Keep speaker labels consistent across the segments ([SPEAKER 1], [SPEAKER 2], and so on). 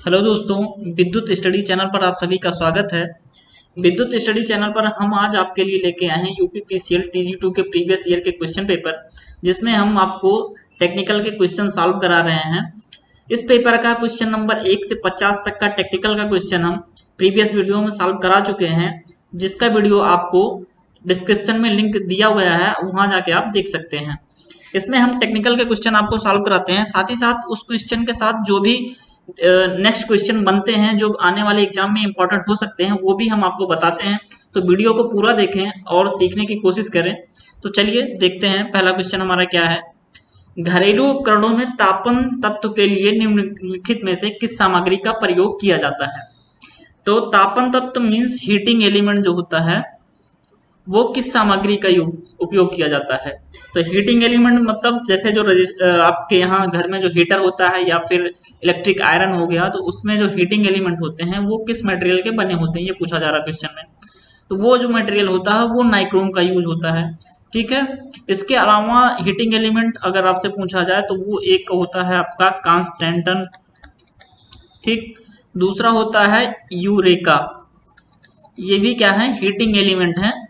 [SPEAKER 1] Hello दोस्तों, विद्युत study channel पर आप सभी का स्वागत है। विद्युत स्टडी चैनल पर हम आज आपके लिए लेके आए हैं यूपीपीसीएल टीजी2 के प्रीवियस ईयर के क्वेश्चन पेपर, जिसमें हम आपको टेक्निकल के क्वेश्चन सॉल्व करा रहे हैं। इस पेपर का क्वेश्चन नंबर 1 से 50 तक का टेक्निकल का क्वेश्चन हम प्रीवियस वीडियो में सॉल्व करा चुके हैं, जिसका वीडियो आपको डिस्क्रिप्शन में लिंक दिया गया है, वहां जाके आप देख सकते हैं। इसमें हम टेक्निकल के क्वेश्चन आपको सॉल्व कराते हैं, साथ ही साथ उस क्वेश्चन के साथ जो भी नेक्स्ट क्वेश्चन बनते हैं जो आने वाले एग्जाम में इंपॉर्टेंट हो सकते हैं वो भी हम आपको बताते हैं। तो वीडियो को पूरा देखें और सीखने की कोशिश करें। तो चलिए देखते हैं पहला क्वेश्चन हमारा क्या है। घरेलू उपकरणों में तापन तत्व के लिए निम्नलिखित में से किस सामग्री का प्रयोग किया जाता है। तो तापन तत्व मीन्स हीटिंग एलिमेंट जो होता है वो किस सामग्री का उपयोग किया जाता है। तो हीटिंग एलिमेंट मतलब जैसे जो आपके यहाँ घर में जो हीटर होता है या फिर इलेक्ट्रिक आयरन हो गया, तो उसमें जो हीटिंग एलिमेंट होते हैं वो किस मटेरियल के बने होते हैं, ये पूछा जा रहा है क्वेश्चन में। तो वो जो मटेरियल होता है वो नाइक्रोम का यूज होता है। ठीक है, इसके अलावा हीटिंग एलिमेंट अगर आपसे पूछा जाए तो वो एक होता है आपका कांस्टेंटन। ठीक, दूसरा होता है यूरेका। ये भी क्या है, हीटिंग एलिमेंट है।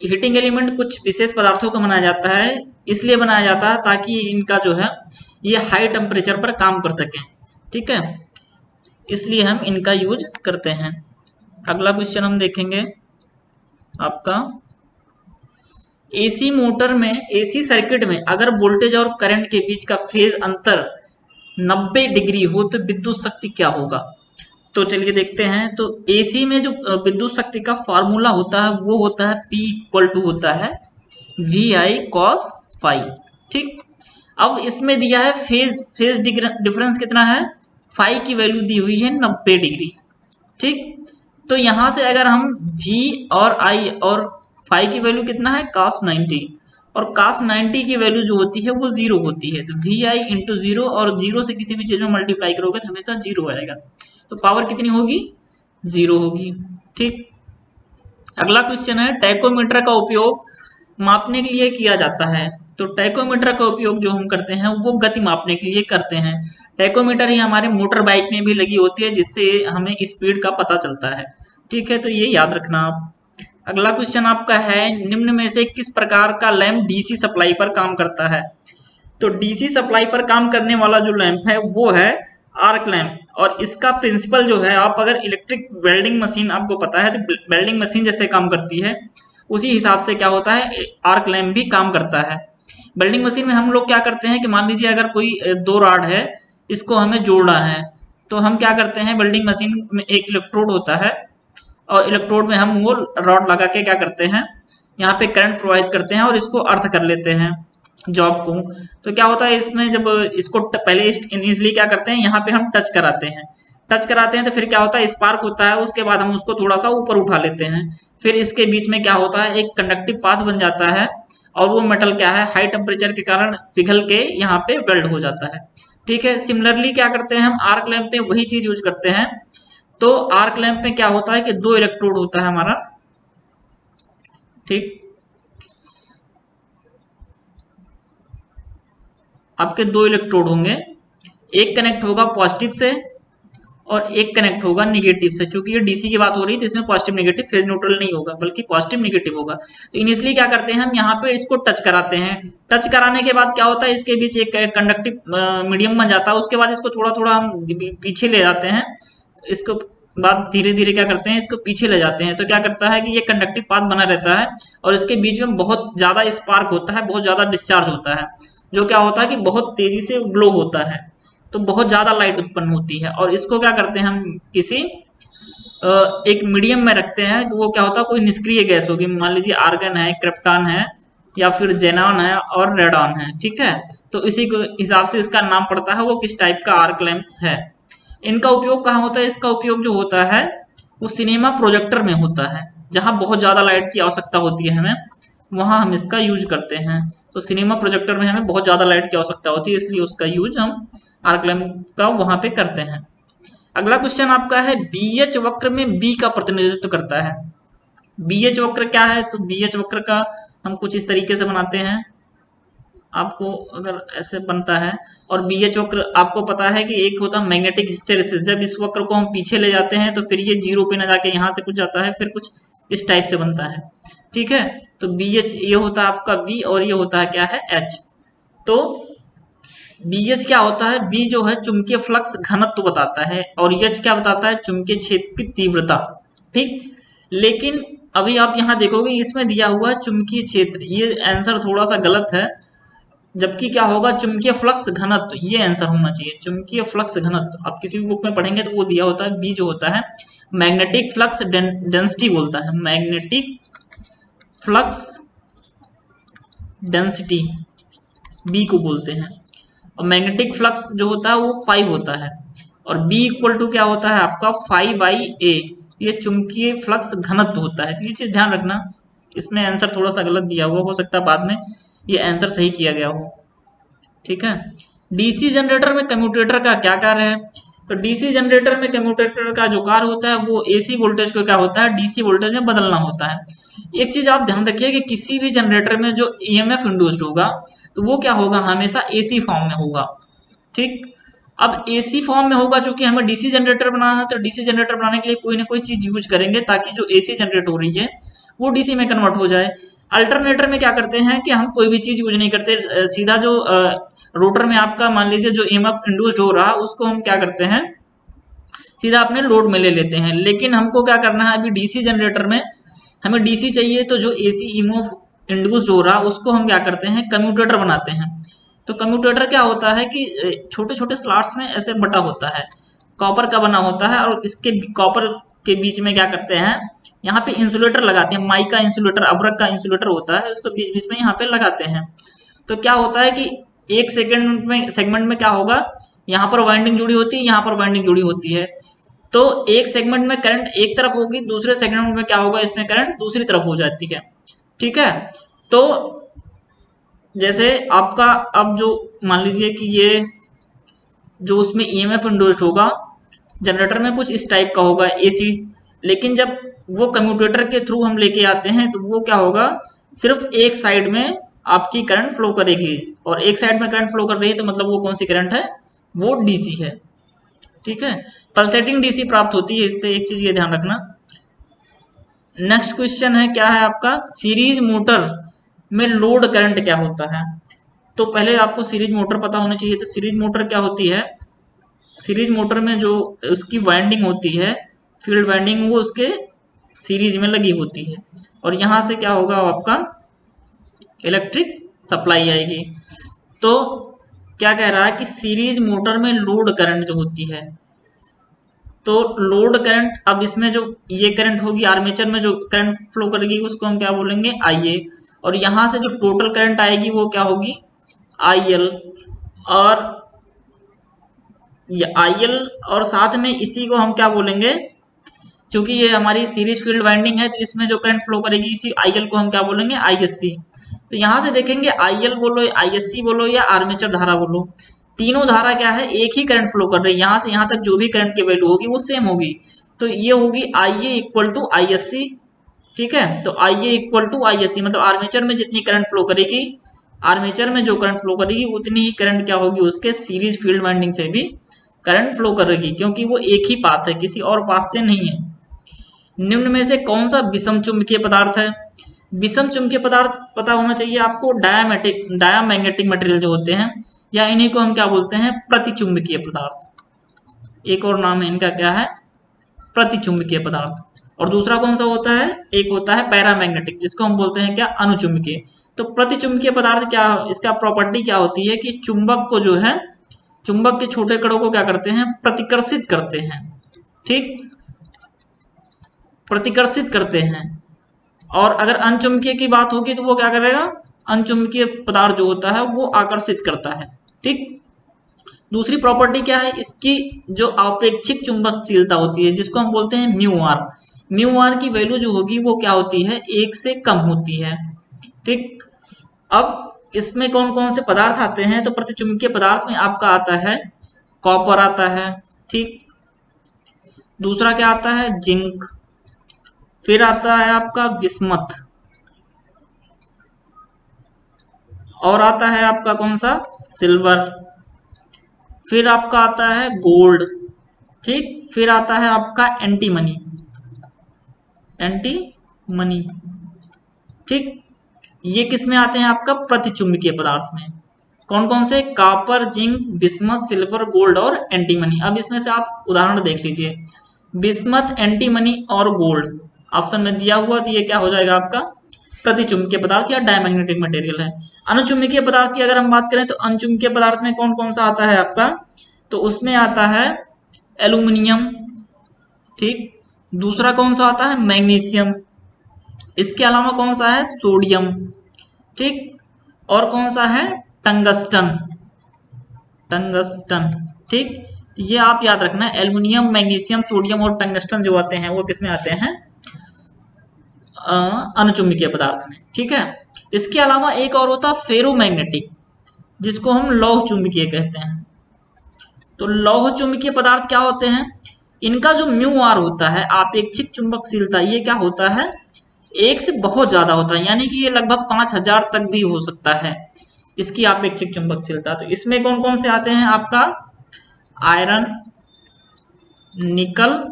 [SPEAKER 1] हीटिंग एलिमेंट कुछ विशेष पदार्थों का बनाया जाता है, इसलिए बनाया जाता है ताकि इनका जो है ये हाई टेम्परेचर पर काम कर सकें। ठीक है, इसलिए हम इनका यूज करते हैं। अगला क्वेश्चन हम देखेंगे आपका, एसी मोटर में एसी सर्किट में अगर वोल्टेज और करंट के बीच का फेज अंतर 90 डिग्री हो तो विद्युत शक्ति क्या होगा। तो चलिए देखते हैं। तो एसी में जो विद्युत शक्ति का फॉर्मूला होता है वो होता है P इक्वल टू होता है VI cos फाइव। ठीक, अब इसमें दिया है फेज डिफरेंस कितना है, फाई की वैल्यू दी हुई है 90 डिग्री। ठीक, तो यहां से अगर हम V और I और फाई की वैल्यू कितना है cos 90, और cos 90 की वैल्यू जो होती है वो जीरो होती है। तो VI इंटू जीरो, और जीरो से किसी भी चीज में मल्टीप्लाई करोगे तो हमेशा जीरो आएगा, तो पावर कितनी होगी, जीरो होगी। ठीक, अगला क्वेश्चन है, टैकोमीटर का उपयोग मापने के लिए किया जाता है। तो टैकोमीटर का उपयोग जो हम करते हैं वो गति मापने के लिए करते हैं। टैकोमीटर ही हमारे मोटर बाइक में भी लगी होती है, जिससे हमें स्पीड का पता चलता है। ठीक है, तो ये याद रखना आप। अगला क्वेश्चन आपका है, निम्न में से किस प्रकार का लैंप डीसी सप्लाई पर काम करता है। तो डीसी सप्लाई पर काम करने वाला जो लैंप है वो है आर्क लैंप, और इसका प्रिंसिपल जो है, आप अगर इलेक्ट्रिक वेल्डिंग मशीन आपको पता है तो वेल्डिंग मशीन जैसे काम करती है उसी हिसाब से क्या होता है आर्क लैंप भी काम करता है। वेल्डिंग मशीन में हम लोग क्या करते हैं कि मान लीजिए अगर कोई दो रॉड है, इसको हमें जोड़ना है, तो हम क्या करते हैं, वेल्डिंग मशीन में एक इलेक्ट्रोड होता है और इलेक्ट्रोड में हम वो रॉड लगा के क्या करते हैं, यहाँ पे करंट प्रोवाइड करते हैं और इसको अर्थ कर लेते हैं जॉब को। तो क्या होता है इसमें, जब इसको पहले इनिशियली क्या करते हैं, यहाँ पे हम टच कराते हैं, तो फिर क्या होता है स्पार्क होता है, उसके बाद हम उसको थोड़ा सा ऊपर उठा लेते हैं, फिर इसके बीच में क्या होता है एक कंडक्टिव पाथ बन जाता है, और वो मेटल क्या है हाई टेम्परेचर के कारण पिघल के यहाँ पे वेल्ड हो जाता है। ठीक है, सिमिलरली क्या करते हैं हम आर्क लैंप पे वही चीज यूज करते हैं। तो आर्क लैंप में क्या होता है कि दो इलेक्ट्रोड होता है हमारा। ठीक, आपके दो इलेक्ट्रोड होंगे, एक कनेक्ट होगा पॉजिटिव से और एक कनेक्ट होगा निगेटिव से। क्योंकि ये डीसी की बात हो रही है तो इसमें पॉजिटिव निगेटिव फेज न्यूट्रल नहीं होगा, बल्कि पॉजिटिव निगेटिव होगा। तो इनिशियली क्या करते हैं हम यहाँ पे इसको टच कराते हैं, टच कराने के बाद क्या होता है इसके बीच एक कंडक्टिव मीडियम बन जाता है, उसके बाद इसको थोड़ा थोड़ा हम पीछे ले जाते हैं, इसको बाद धीरे धीरे क्या करते हैं इसको पीछे ले जाते हैं। तो क्या करता है कि ये कंडक्टिव पाथ बना रहता है और इसके बीच में बहुत ज्यादा स्पार्क होता है, बहुत ज्यादा डिस्चार्ज होता है, जो क्या होता है कि बहुत तेजी से ग्लो होता है, तो बहुत ज्यादा लाइट उत्पन्न होती है। और इसको क्या करते हैं हम किसी एक मीडियम में रखते हैं, वो क्या होता है कोई निष्क्रिय गैस होगी, मान लीजिए आर्गन है, क्रिप्टॉन है, या फिर जेनॉन है और रेडॉन है। ठीक है, तो इसी को हिसाब से इसका नाम पड़ता है वो किस टाइप का आर्क लैंप है। इनका उपयोग कहाँ होता है, इसका उपयोग जो होता है वो सिनेमा प्रोजेक्टर में होता है, जहां बहुत ज्यादा लाइट की आवश्यकता होती है हमें, वहां हम इसका यूज करते हैं। तो सिनेमा प्रोजेक्टर में हमें बहुत ज्यादा लाइट की आवश्यकता होती है, इसलिए उसका यूज हम आर्क लैंप का वहां पे करते हैं। अगला क्वेश्चन आपका है, बीएच वक्र में बी का प्रतिनिधित्व करता है। बीएच वक्र क्या है, तो बीएच वक्र का हम कुछ इस तरीके से बनाते हैं। आपको अगर ऐसे बनता है। और बीएच वक्र आपको पता है कि एक होता है मैग्नेटिक हिस्टैरिसीस, जब इस वक्र को हम पीछे ले जाते हैं तो फिर ये जीरो पे ना जाके यहाँ से कुछ जाता है, फिर कुछ इस टाइप से बनता है। ठीक है, तो बीएच ये होता है आपका बी, और ये होता है क्या है एच। तो बीएच क्या होता है, बी जो है चुंबकीय फ्लक्स घनत्व बताता है, और एच क्या बताता है, चुंबकीय क्षेत्र की तीव्रता। ठीक, लेकिन अभी आप यहाँ देखोगे इसमें दिया हुआ है चुंबकीय क्षेत्र, ये आंसर थोड़ा सा गलत है। जबकि क्या होगा, चुंबकीय फ्लक्स घनत्व, ये आंसर होना चाहिए, चुंबकीय फ्लक्स घनत्व। आप किसी भी बुक में पढ़ेंगे तो वो दिया होता है, बी जो होता है मैग्नेटिक फ्लक्स डेंसिटी बोलता है, मैग्नेटिक फ्लक्स डेंसिटी बी को बोलते हैं। और मैग्नेटिक फ्लक्स जो होता है वो 5 होता है, और B इक्वल टू क्या होता है आपका 5/a, ये चुंबकीय फ्लक्स घनत्व होता है। तो ये चीज ध्यान रखना, इसमें आंसर थोड़ा सा गलत दिया हुआ, हो सकता है बाद में ये आंसर सही किया गया हो। ठीक है, डीसी जनरेटर में कम्यूटेटर का क्या कार्य है? तो डीसी जनरेटर में कम्यूटेटर का जो कार्य होता है वो एसी वोल्टेज को क्या होता है, डीसी वोल्टेज में बदलना होता है। एक चीज आप ध्यान रखिए कि किसी भी जनरेटर में जो ईएमएफ इंड्यूस्ड होगा तो वो क्या होगा, हमेशा एसी फॉर्म में होगा। ठीक, अब एसी फॉर्म में होगा, क्योंकि हमें डीसी जनरेटर बनाना है, तो डीसी जनरेटर बनाने के लिए कोई ना कोई चीज यूज करेंगे ताकि जो एसी जनरेट हो रही है वो डीसी में कन्वर्ट हो जाए। अल्टरनेटर में क्या करते हैं कि हम कोई भी चीज यूज नहीं करते, सीधा जो रोटर में आपका मान लीजिए जो ईएमएफ इंड्यूस्ड हो रहा है उसको हम क्या करते हैं, सीधा अपने लोड में ले लेते हैं। लेकिन हमको क्या करना है, अभी डीसी जनरेटर में हमें डीसी चाहिए, तो जो एसी ईएमएफ इंड्यूस्ड हो रहा है उसको हम क्या करते हैं, कम्यूटेटर बनाते हैं। तो कम्यूटेटर क्या होता है कि छोटे छोटे स्लॉट्स में ऐसे बटा होता है, कॉपर का बना होता है, और इसके कॉपर के बीच में क्या करते हैं, यहाँ पे इंसुलेटर लगाते हैं, माइका इंसुलेटर, अब्रक का इंसुलेटर होता है, उसको बीच बीच में यहाँ पे लगाते हैं। तो क्या होता है कि एक सेगमेंट में क्या होगा, यहाँ पर वाइंडिंग जुड़ी होती है, यहाँ पर वाइंडिंग जुड़ी होती है। तो एक सेगमेंट में करंट एक तरफ होगी, दूसरे सेगमेंट में क्या होगा, इसमें करंट दूसरी तरफ हो जाती है। ठीक है, तो जैसे आपका अब जो मान लीजिए कि ये जो उसमें ईएमएफ इंड्यूस्ड होगा जनरेटर में कुछ इस टाइप का होगा एसी, लेकिन जब वो कम्यूटेटर के थ्रू हम लेके आते हैं तो वो क्या होगा, सिर्फ एक साइड में आपकी करंट फ्लो करेगी, और एक साइड में करंट फ्लो कर रही है तो मतलब वो कौन सी करंट है, वो डीसी है। ठीक है, पल्सेटिंग डीसी प्राप्त होती है इससे, एक चीज ये ध्यान रखना। नेक्स्ट क्वेश्चन है, क्या है आपका, सीरीज मोटर में लोड करंट क्या होता है? तो पहले आपको सीरीज मोटर पता होना चाहिए। तो सीरीज मोटर क्या होती है, सीरीज मोटर में जो उसकी वाइंडिंग होती है, फील्ड वाइंडिंग, वो उसके सीरीज में लगी होती है, और यहां से क्या होगा आपका इलेक्ट्रिक सप्लाई आएगी। तो क्या कह रहा है कि सीरीज मोटर में लोड करंट जो होती है, तो लोड करंट, अब इसमें जो ये करंट होगी आर्मेचर में जो करंट फ्लो करेगी उसको हम क्या बोलेंगे, आईए, और यहां से जो टोटल करंट आएगी वो क्या होगी, आईएल। और ये आईएल, और साथ में इसी को हम क्या बोलेंगे, क्योंकि ये हमारी सीरीज फील्ड वाइंडिंग है तो इसमें जो करंट फ्लो करेगी इसी आईएल को हम क्या बोलेंगे, आईएससी। तो यहां से देखेंगे आईएल बोलो, आईएससी बोलो, या आर्मेचर धारा बोलो, तीनों धारा क्या है, एक ही करंट फ्लो कर रही है, यहां से यहां तक जो भी करंट की वैल्यू होगी वो सेम होगी। तो ये होगी आईए इक्वल टू आईएससी। ठीक है, तो आईए इक्वल टू आईएससी, मतलब आर्मेचर में जितनी करंट फ्लो करेगी, आर्मेचर में जो करंट फ्लो करेगी उतनी ही करंट क्या होगी, उसके सीरीज फील्ड वाइंडिंग से भी करंट फ्लो करेगी, क्योंकि वो एक ही पाथ है, किसी और पाथ से नहीं है। निम्न में से कौन सा विषम चुंबकीय पदार्थ है? विषम चुंबकीय पदार्थ पता होना चाहिए आपको, डायामैग्नेटिक मटेरियल जो होते हैं, या इन्हीं को हम क्या बोलते हैं, प्रतिचुंबकीय पदार्थ। एक और नाम है इनका, क्या है, प्रतिचुंबकीय पदार्थ। और दूसरा कौन सा होता है, एक होता है पैरामैग्नेटिक, जिसको हम बोलते हैं क्या, अनुचुंबकीय। तो प्रतिचुंबकीय पदार्थ क्या, इसका प्रॉपर्टी क्या होती है कि चुंबक को जो है, चुंबक के छोटे कणों को क्या करते हैं, प्रतिकर्षित करते हैं। ठीक, प्रतिकर्षित करते हैं। और अगर अनचुंबकीय की बात होगी तो वो क्या करेगा, अनचुंबकीय पदार्थ जो होता है वो आकर्षित करता है। ठीक, दूसरी प्रॉपर्टी क्या है इसकी, जो आपेक्षिक चुंबकशीलता होती है जिसको हम बोलते हैं म्यू आर। म्यू आर की वैल्यू जो होगी वो क्या होती है, 1 से कम होती है। ठीक, अब इसमें कौन कौन से पदार्थ आते हैं, तो प्रतिचुंबकीय पदार्थ में आपका आता है कॉपर आता है। ठीक, दूसरा क्या आता है, जिंक, फिर आता है आपका बिस्मथ, और आता है आपका कौन सा, सिल्वर, फिर आपका आता है गोल्ड, ठीक, फिर आता है आपका एंटीमनी, एंटीमनी, ठीक। ये किस में आते हैं आपका, प्रतिचुंबकीय पदार्थ में। कौन कौन से, copper, zinc, bismuth, silver, gold और एंटीमनी। अब इसमें से आप उदाहरण देख लीजिए, बिस्मथ, एंटीमनी और गोल्ड ऑप्शन में दिया हुआ, तो ये क्या हो जाएगा आपका प्रतिचुंबकीय पदार्थ या डायमैग्नेटिक मटेरियल है। अनुचुंबकीय पदार्थ की अगर हम बात करें तो अनुचुंबकीय पदार्थ में कौन कौन सा आता है आपका, तो उसमें आता है एल्यूमिनियम, ठीक, दूसरा कौन सा आता है, मैग्नीशियम, इसके अलावा कौन सा है, सोडियम, ठीक, और कौन सा है, टंगस्टन, टंगस्टन, ठीक। तो ये आप याद रखना, एल्युमिनियम, मैग्नीशियम, सोडियम और टंगस्टन जो आते हैं वो किसमें आते हैं, अनुचुंबकीय पदार्थ में, ठीक है। इसके अलावा एक और होता है फेरोमैग्नेटिक, जिसको हम लौह चुंबकीय कहते हैं। तो लौह चुंबकीय पदार्थ क्या होते हैं, इनका जो म्यू आर होता है, आपेक्षिक चुंबकशीलता, ये क्या होता है, एक से बहुत ज्यादा होता है, यानी कि ये लगभग 5000 तक भी हो सकता है इसकी आपेक्षिक चुंबकशीलता। तो इसमें कौन कौन से आते हैं आपका, आयरन, निकल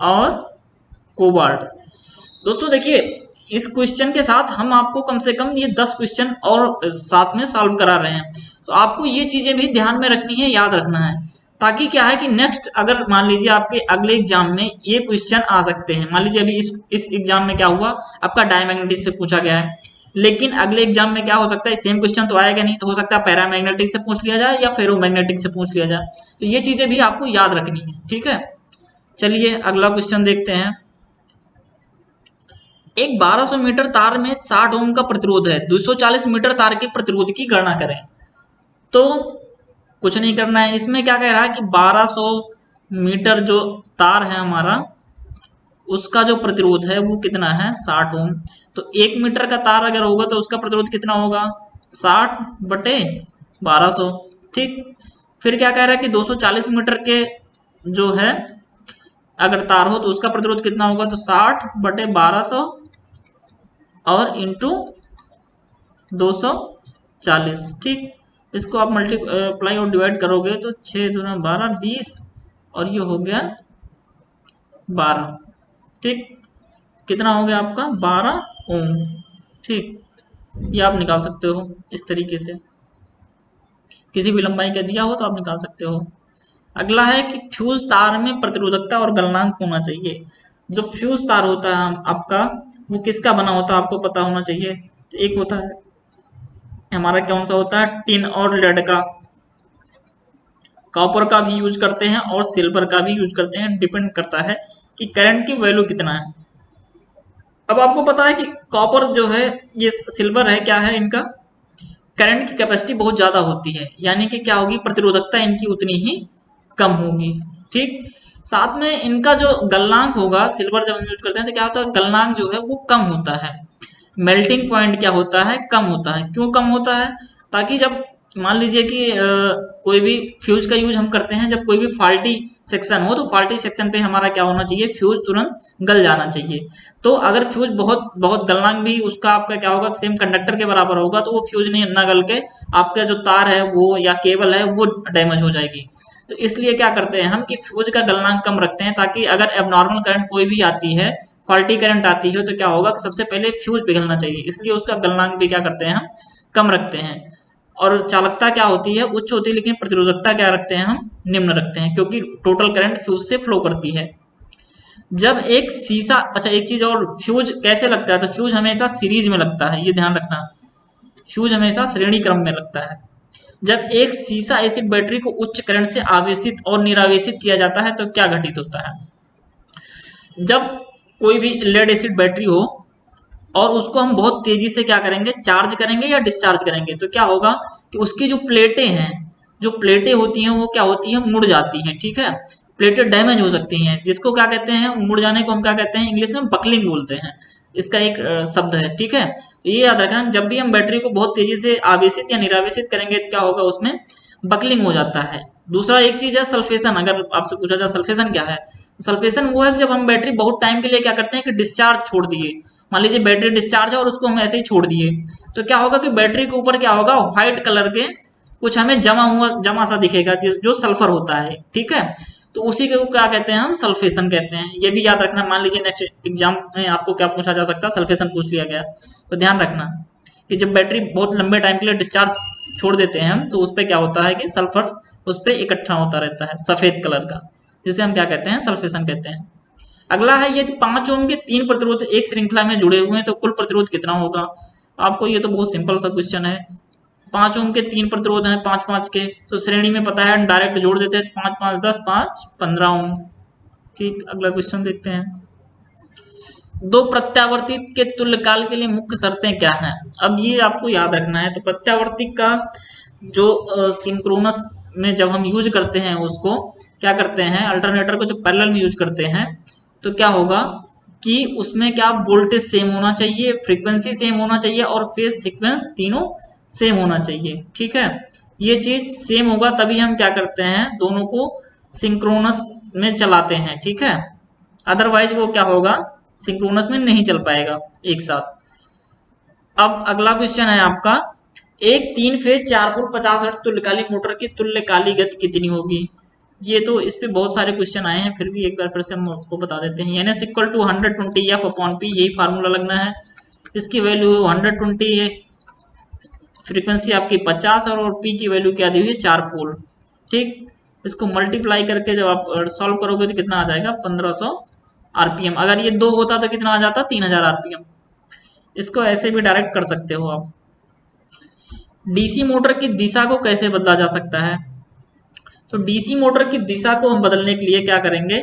[SPEAKER 1] और कोबाल्ट। दोस्तों देखिए, इस क्वेश्चन के साथ हम आपको कम से कम ये 10 क्वेश्चन और साथ में सॉल्व करा रहे हैं, तो आपको ये चीजें भी ध्यान में रखनी है, याद रखना है, ताकि क्या है कि नेक्स्ट अगर मान लीजिए आपके अगले एग्जाम में ये क्वेश्चन आ सकते हैं। मान लीजिए अभी इस एग्जाम में क्या हुआ, आपका डायमैग्नेटिक से पूछा गया है, लेकिन अगले एग्जाम में क्या हो सकता है, सेम क्वेश्चन तो आएगा नहीं, तो हो सकता है पैरामैग्नेटिक से पूछ लिया जाए या फेरोमैग्नेटिक से पूछ लिया जाए। तो ये चीजें भी आपको याद रखनी है, ठीक है। चलिए अगला क्वेश्चन देखते हैं। एक 1200 मीटर तार में 60 ओम का प्रतिरोध है, 240 मीटर तार के प्रतिरोध की गणना करें। तो कुछ नहीं करना है, इसमें क्या कह रहा है कि 1200 मीटर जो तार है हमारा, उसका जो प्रतिरोध है वो कितना है, 60 ओम। तो 1 मीटर का तार अगर होगा तो उसका प्रतिरोध कितना होगा, 60 बटे 1200, ठीक। फिर क्या कह रहा है कि 240 मीटर के जो है अगर तार हो तो उसका प्रतिरोध कितना होगा, तो 60 बटे 1200 और इंटू 240, ठीक। इसको आप मल्टीप्लाई और डिवाइड करोगे तो 6 दूना 12, 20 और ये हो गया 12, ठीक। कितना हो गया आपका, 12 ओम, ठीक। ये आप निकाल सकते हो इस तरीके से, किसी भी लंबाई का दिया हो तो आप निकाल सकते हो। अगला है कि फ्यूज तार में प्रतिरोधकता और गलनांक होना चाहिए। जो फ्यूज तार होता है आपका, वो किसका बना होता है आपको पता होना चाहिए। तो एक होता है हमारा कौन सा होता है, टिन और लेड का, कॉपर का भी यूज करते हैं और सिल्वर का भी यूज करते हैं, डिपेंड करता है कि करंट की वैल्यू कितना है। अब आपको पता है कि कॉपर जो है, ये सिल्वर है, क्या है इनका करंट की कैपेसिटी बहुत ज्यादा होती है, यानी कि क्या होगी, प्रतिरोधकता इनकी उतनी ही कम होगी, ठीक। साथ में इनका जो गलनांक होगा, सिल्वर जब हम यूज करते हैं तो क्या होता है, गलनांक जो है वो कम होता है, मेल्टिंग पॉइंट क्या होता है, कम होता है। क्यों कम होता है, ताकि जब मान लीजिए कि कोई भी फ्यूज का यूज हम करते हैं, जब कोई भी फॉल्टी सेक्शन हो तो फॉल्टी सेक्शन पे हमारा क्या होना चाहिए, फ्यूज तुरंत गल जाना चाहिए। तो अगर फ्यूज बहुत बहुत गलनांक भी उसका आपका क्या होगा, सेम कंडक्टर के बराबर होगा, तो वो फ्यूज नहीं ना गल के आपका जो तार है वो या केबल है वो डैमेज हो जाएगी। तो इसलिए क्या करते हैं हम कि फ्यूज का गलनांक कम रखते हैं, ताकि अगर एबनॉर्मल करंट कोई भी आती है, फॉल्टी करंट आती है, तो क्या होगा कि सबसे पहले फ्यूज पिघलना चाहिए, इसलिए उसका गलनांक भी क्या करते हैं हम, कम रखते हैं। और चालकता क्या होती है, उच्च होती है, लेकिन प्रतिरोधकता क्या रखते हैं हम, निम्न रखते हैं, क्योंकि टोटल करंट फ्यूज से फ्लो करती है। जब एक शीशा, अच्छा एक चीज और, फ्यूज कैसे लगता है, तो फ्यूज हमेशा सीरीज में लगता है, ये ध्यान रखना, फ्यूज हमेशा श्रेणी क्रम में लगता है। जब एक सीसा एसिड बैटरी को उच्च करंट से आवेशित और निरावेशित किया जाता है तो क्या घटित होता है, जब कोई भी लेड एसिड बैटरी हो और उसको हम बहुत तेजी से क्या करेंगे, चार्ज करेंगे या डिस्चार्ज करेंगे, तो क्या होगा कि उसकी जो प्लेटें हैं, जो प्लेटें होती हैं वो क्या होती हैं, मुड़ जाती हैं, ठीक है। प्लेटें डैमेज हो सकती हैं, जिसको क्या कहते हैं, मुड़ जाने को हम क्या कहते हैं, इंग्लिश में बकलिंग बोलते हैं, इसका एक शब्द है, ठीक है। तो ये याद रखना, जब भी हम बैटरी को बहुत तेजी से आवेशित या निरावेशित करेंगे तो क्या होगा, उसमें बकलिंग हो जाता है। दूसरा एक चीज है सल्फेशन, अगर आपसे पूछा जाए सल्फेशन क्या है, तो सल्फेशन वो है कि जब हम बैटरी बहुत टाइम के लिए क्या करते हैं कि डिस्चार्ज छोड़ दिए मान लीजिए बैटरी डिस्चार्ज है और उसको हम ऐसे ही छोड़ दिए, तो क्या होगा कि बैटरी के ऊपर क्या होगा, व्हाइट कलर के कुछ हमें जमा सा दिखेगा, जो सल्फर होता है, ठीक है। तो उसी को क्या कहते हैं हम, सल्फेशन कहते हैं। ये भी याद रखना, मान लीजिए नेक्स्ट एग्जाम में आपको क्या पूछा जा सकता है, सल्फेशन पूछ लिया गया, तो ध्यान रखना कि जब बैटरी बहुत लंबे टाइम के लिए डिस्चार्ज छोड़ देते हैं हम, तो उस पर क्या होता है कि सल्फर उस पर इकट्ठा होता रहता है सफेद कलर का, जिसे हम क्या कहते हैं, सल्फेशन कहते हैं। अगला है, यदि 5 ओम के 3 प्रतिरोध एक श्रृंखला में जुड़े हुए हैं तो कुल प्रतिरोध कितना होगा। आपको ये तो बहुत सिंपल सा क्वेश्चन है। 5 ओम के 3 प्रतिरोध हैं 5-5 के, तो श्रेणी में पता है, डायरेक्ट जोड़ देते हैं, 5-5 10 5 15 ओम। ठीक, अगला क्वेश्चन देखते हैं। दो प्रत्यावर्ती के तुल्यकाल के लिए मुख्य शर्तें क्या हैं। अब ये आपको याद रखना है। तो प्रत्यावर्ती का जो सिंक्रोनस में जब हम यूज करते हैं, उसको क्या करते हैं, अल्टरनेटर को जब पैरेलल में यूज करते हैं, तो क्या होगा कि उसमें क्या वोल्टेज सेम होना चाहिए, फ्रीक्वेंसी सेम होना चाहिए और फेज सीक्वेंस तीनों सेम होना चाहिए, ठीक है। ये चीज सेम होगा तभी हम क्या करते हैं, दोनों को सिंक्रोनस में चलाते हैं, ठीक है। अदरवाइज वो क्या होगा, सिंक्रोनस में नहीं चल पाएगा एक साथ। अब अगला क्वेश्चन है आपका, एक 3 फेज 4 पोल 50 हर्ट्ज तुल्यकालिक मोटर की तुल्यकालिक गति कितनी होगी। ये तो इस पे बहुत सारे क्वेश्चन आए हैं, फिर भी एक बार फिर से हम आपको बता देते हैं। NS इक्वल टू 120 F/P, यही फार्मूला लगना है। इसकी वैल्यू 120 है, फ्रीक्वेंसी आपकी 50 और P की वैल्यू क्या दी हुई है, 4 पोल, ठीक। इसको मल्टीप्लाई करके जब आप सॉल्व करोगे तो कितना आ जाएगा, 1500 RPM। अगर ये 2 होता तो कितना आ जाता, 3000 RPM। इसको ऐसे भी डायरेक्ट कर सकते हो आप। DC मोटर की दिशा को कैसे बदला जा सकता है। तो DC मोटर की दिशा को हम बदलने के लिए क्या करेंगे,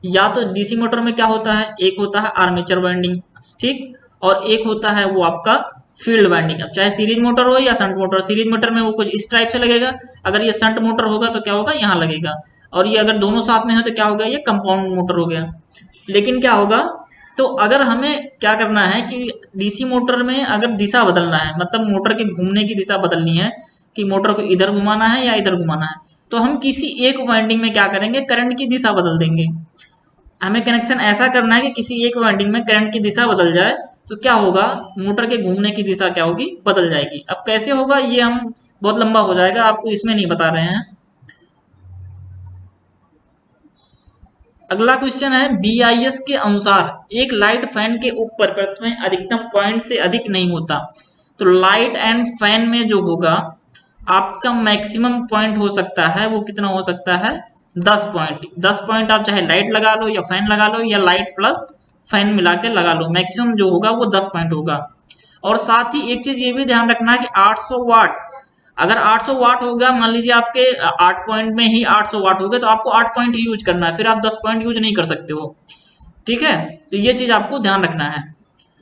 [SPEAKER 1] या तो DC मोटर में क्या होता है, एक होता है आर्मेचर वाइंडिंग, ठीक, और एक होता है वो आपका फील्ड वाइंडिंग। अब चाहे सीरीज मोटर हो या शंट मोटर, सीरीज मोटर में वो कुछ इस टाइप से लगेगा, अगर ये शंट मोटर होगा तो क्या होगा, यहाँ लगेगा, और ये अगर दोनों साथ में हो तो क्या होगा, ये कंपाउंड मोटर हो गया। लेकिन क्या होगा, तो अगर हमें क्या करना है कि DC मोटर में अगर दिशा बदलना है, मतलब मोटर के घूमने की दिशा बदलनी है, कि मोटर को इधर घुमाना है या इधर घुमाना है, तो हम किसी एक वाइंडिंग में क्या करेंगे, करंट की दिशा बदल देंगे। हमें कनेक्शन ऐसा करना है कि किसी एक वाइंडिंग में करंट की दिशा बदल जाए, तो क्या होगा, मोटर के घूमने की दिशा क्या होगी, बदल जाएगी। अब कैसे होगा ये हम बहुत लंबा हो जाएगा, आपको इसमें नहीं बता रहे हैं। अगला क्वेश्चन है, BIS के अनुसार एक लाइट फैन के ऊपर प्रथम अधिकतम पॉइंट से अधिक नहीं होता। तो लाइट एंड फैन में जो होगा आपका मैक्सिमम पॉइंट हो सकता है, वो कितना हो सकता है, 10 पॉइंट। 10 पॉइंट आप चाहे लाइट लगा लो या फैन लगा लो, या लाइट प्लस फैन मिला के लगा लो, मैक्सिमम जो होगा वो 10 पॉइंट होगा। और साथ ही एक चीज ये भी ध्यान रखना है कि 800 वाट, अगर 800 वाट हो गया, मान लीजिए आपके 8 पॉइंट में ही 800 वाट हो गए, तो आपको 8 पॉइंट ही यूज करना है, फिर आप 10 पॉइंट यूज नहीं कर सकते हो, ठीक है। तो ये चीज आपको ध्यान रखना है,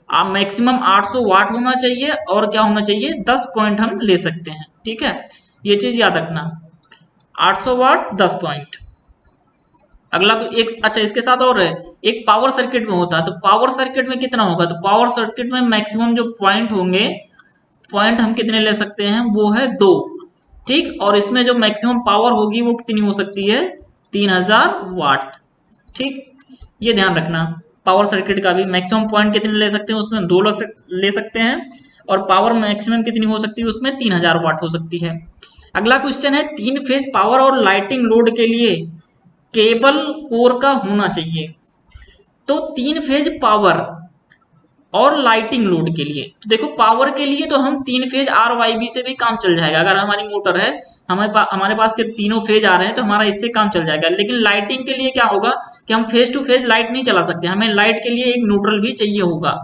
[SPEAKER 1] आप मैक्सिमम 800 वाट होना चाहिए और क्या होना चाहिए, 10 पॉइंट हम ले सकते हैं, ठीक है। ये चीज याद रखना, 800 वाट 10 पॉइंट। अगला एक, अच्छा इसके साथ और है, एक पावर सर्किट में होता है, तो पावर सर्किट में कितना होगा, तो पावर सर्किट में मैक्सिमम जो पॉइंट होंगे, पॉइंट हम कितने ले सकते हैं, वो है 2, ठीक। और इसमें जो मैक्सिमम पावर होगी वो कितनी हो सकती है, 3000 वाट, ठीक। ये ध्यान रखना, पावर सर्किट का भी मैक्सिमम पॉइंट कितने ले सकते हैं, उसमें 2 ले सकते हैं, और पावर मैक्सिमम कितनी हो सकती है, उसमें 3000 वाट हो सकती है। अगला क्वेश्चन है, 3 फेज पावर और लाइटिंग लोड के लिए केबल कोर का होना चाहिए। तो 3 फेज पावर और लाइटिंग लोड के लिए, तो देखो पावर के लिए तो हम 3 फेज RYB से भी काम चल जाएगा। अगर हमारी मोटर है, हमारे पास सिर्फ तीनों फेज आ रहे हैं, तो हमारा इससे काम चल जाएगा। लेकिन लाइटिंग के लिए क्या होगा कि हम फेज टू फेज लाइट नहीं चला सकते, हमें लाइट के लिए एक न्यूट्रल भी चाहिए होगा,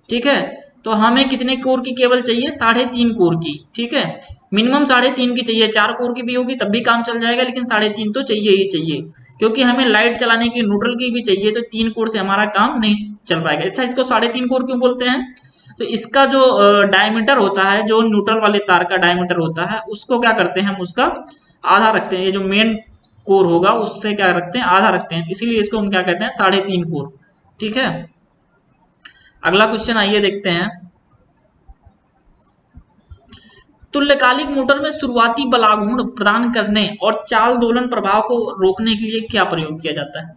[SPEAKER 1] ठीक है। तो हमें कितने कोर की केबल चाहिए, 3.5 कोर की, ठीक है। मिनिमम 3.5 की चाहिए, 4 कोर की भी होगी तब भी काम चल जाएगा, लेकिन 3.5 तो चाहिए ही चाहिए, क्योंकि हमें लाइट चलाने के लिए न्यूट्रल की भी चाहिए, तो 3 कोर से हमारा काम नहीं चल पाएगा। अच्छा, इसको 3.5 कोर क्यों बोलते हैं, तो इसका जो डायमीटर होता है, जो न्यूट्रल वाले तार का डायमीटर होता है, उसको क्या करते हैं, हम उसका आधा रखते हैं। ये जो मेन कोर होगा उससे क्या रखते हैं, आधा रखते हैं, इसीलिए इसको हम क्या कहते हैं, 3.5 कोर, ठीक है। अगला क्वेश्चन आइए देखते हैं, तुल्यकालिक मोटर में शुरुआती बलागुण प्रदान करने और चाल दोलन प्रभाव को रोकने के लिए क्या प्रयोग किया जाता है।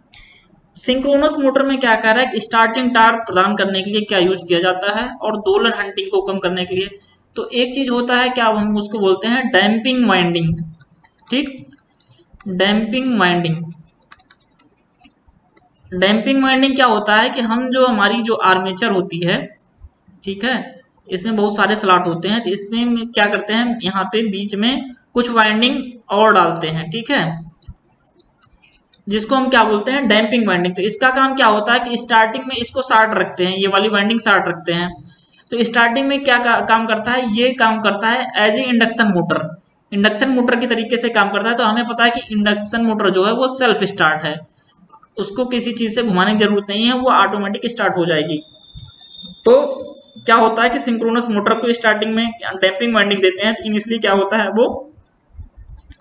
[SPEAKER 1] सिंक्रोनस मोटर में क्या कह रहा है कि स्टार्टिंग टार्क प्रदान करने के लिए क्या यूज किया जाता है और दोलन हंटिंग को कम करने के लिए। तो एक चीज होता है क्या, हम उसको बोलते हैं डैम्पिंग वाइंडिंग। ठीक, डैम्पिंग वाइंडिंग। डैम्पिंग वाइंडिंग क्या होता है कि हम जो हमारी जो आर्मेचर होती है, ठीक है, इसमें बहुत सारे स्लॉट होते हैं, तो इसमें क्या करते हैं, यहाँ पे बीच में कुछ वाइंडिंग और डालते हैं, ठीक है, जिसको हम क्या बोलते हैं डैम्पिंग वाइंडिंग। तो इसका काम क्या होता है कि स्टार्टिंग में इसको शार्ट रखते हैं, ये वाली वाइंडिंग शार्ट रखते हैं। तो स्टार्टिंग में क्या काम करता है, ये काम करता है as a induction motor, induction motor के तरीके से काम करता है। तो हमें पता है कि इंडक्शन मोटर जो है वो सेल्फ स्टार्ट है, उसको किसी चीज से घुमाने की जरूरत नहीं है, वो ऑटोमेटिक स्टार्ट हो जाएगी। तो क्या होता है कि सिंक्रोनस मोटर को स्टार्टिंग में डैम्पिंग वाइंडिंग देते हैं, तो इनिशियली क्या होता है, वो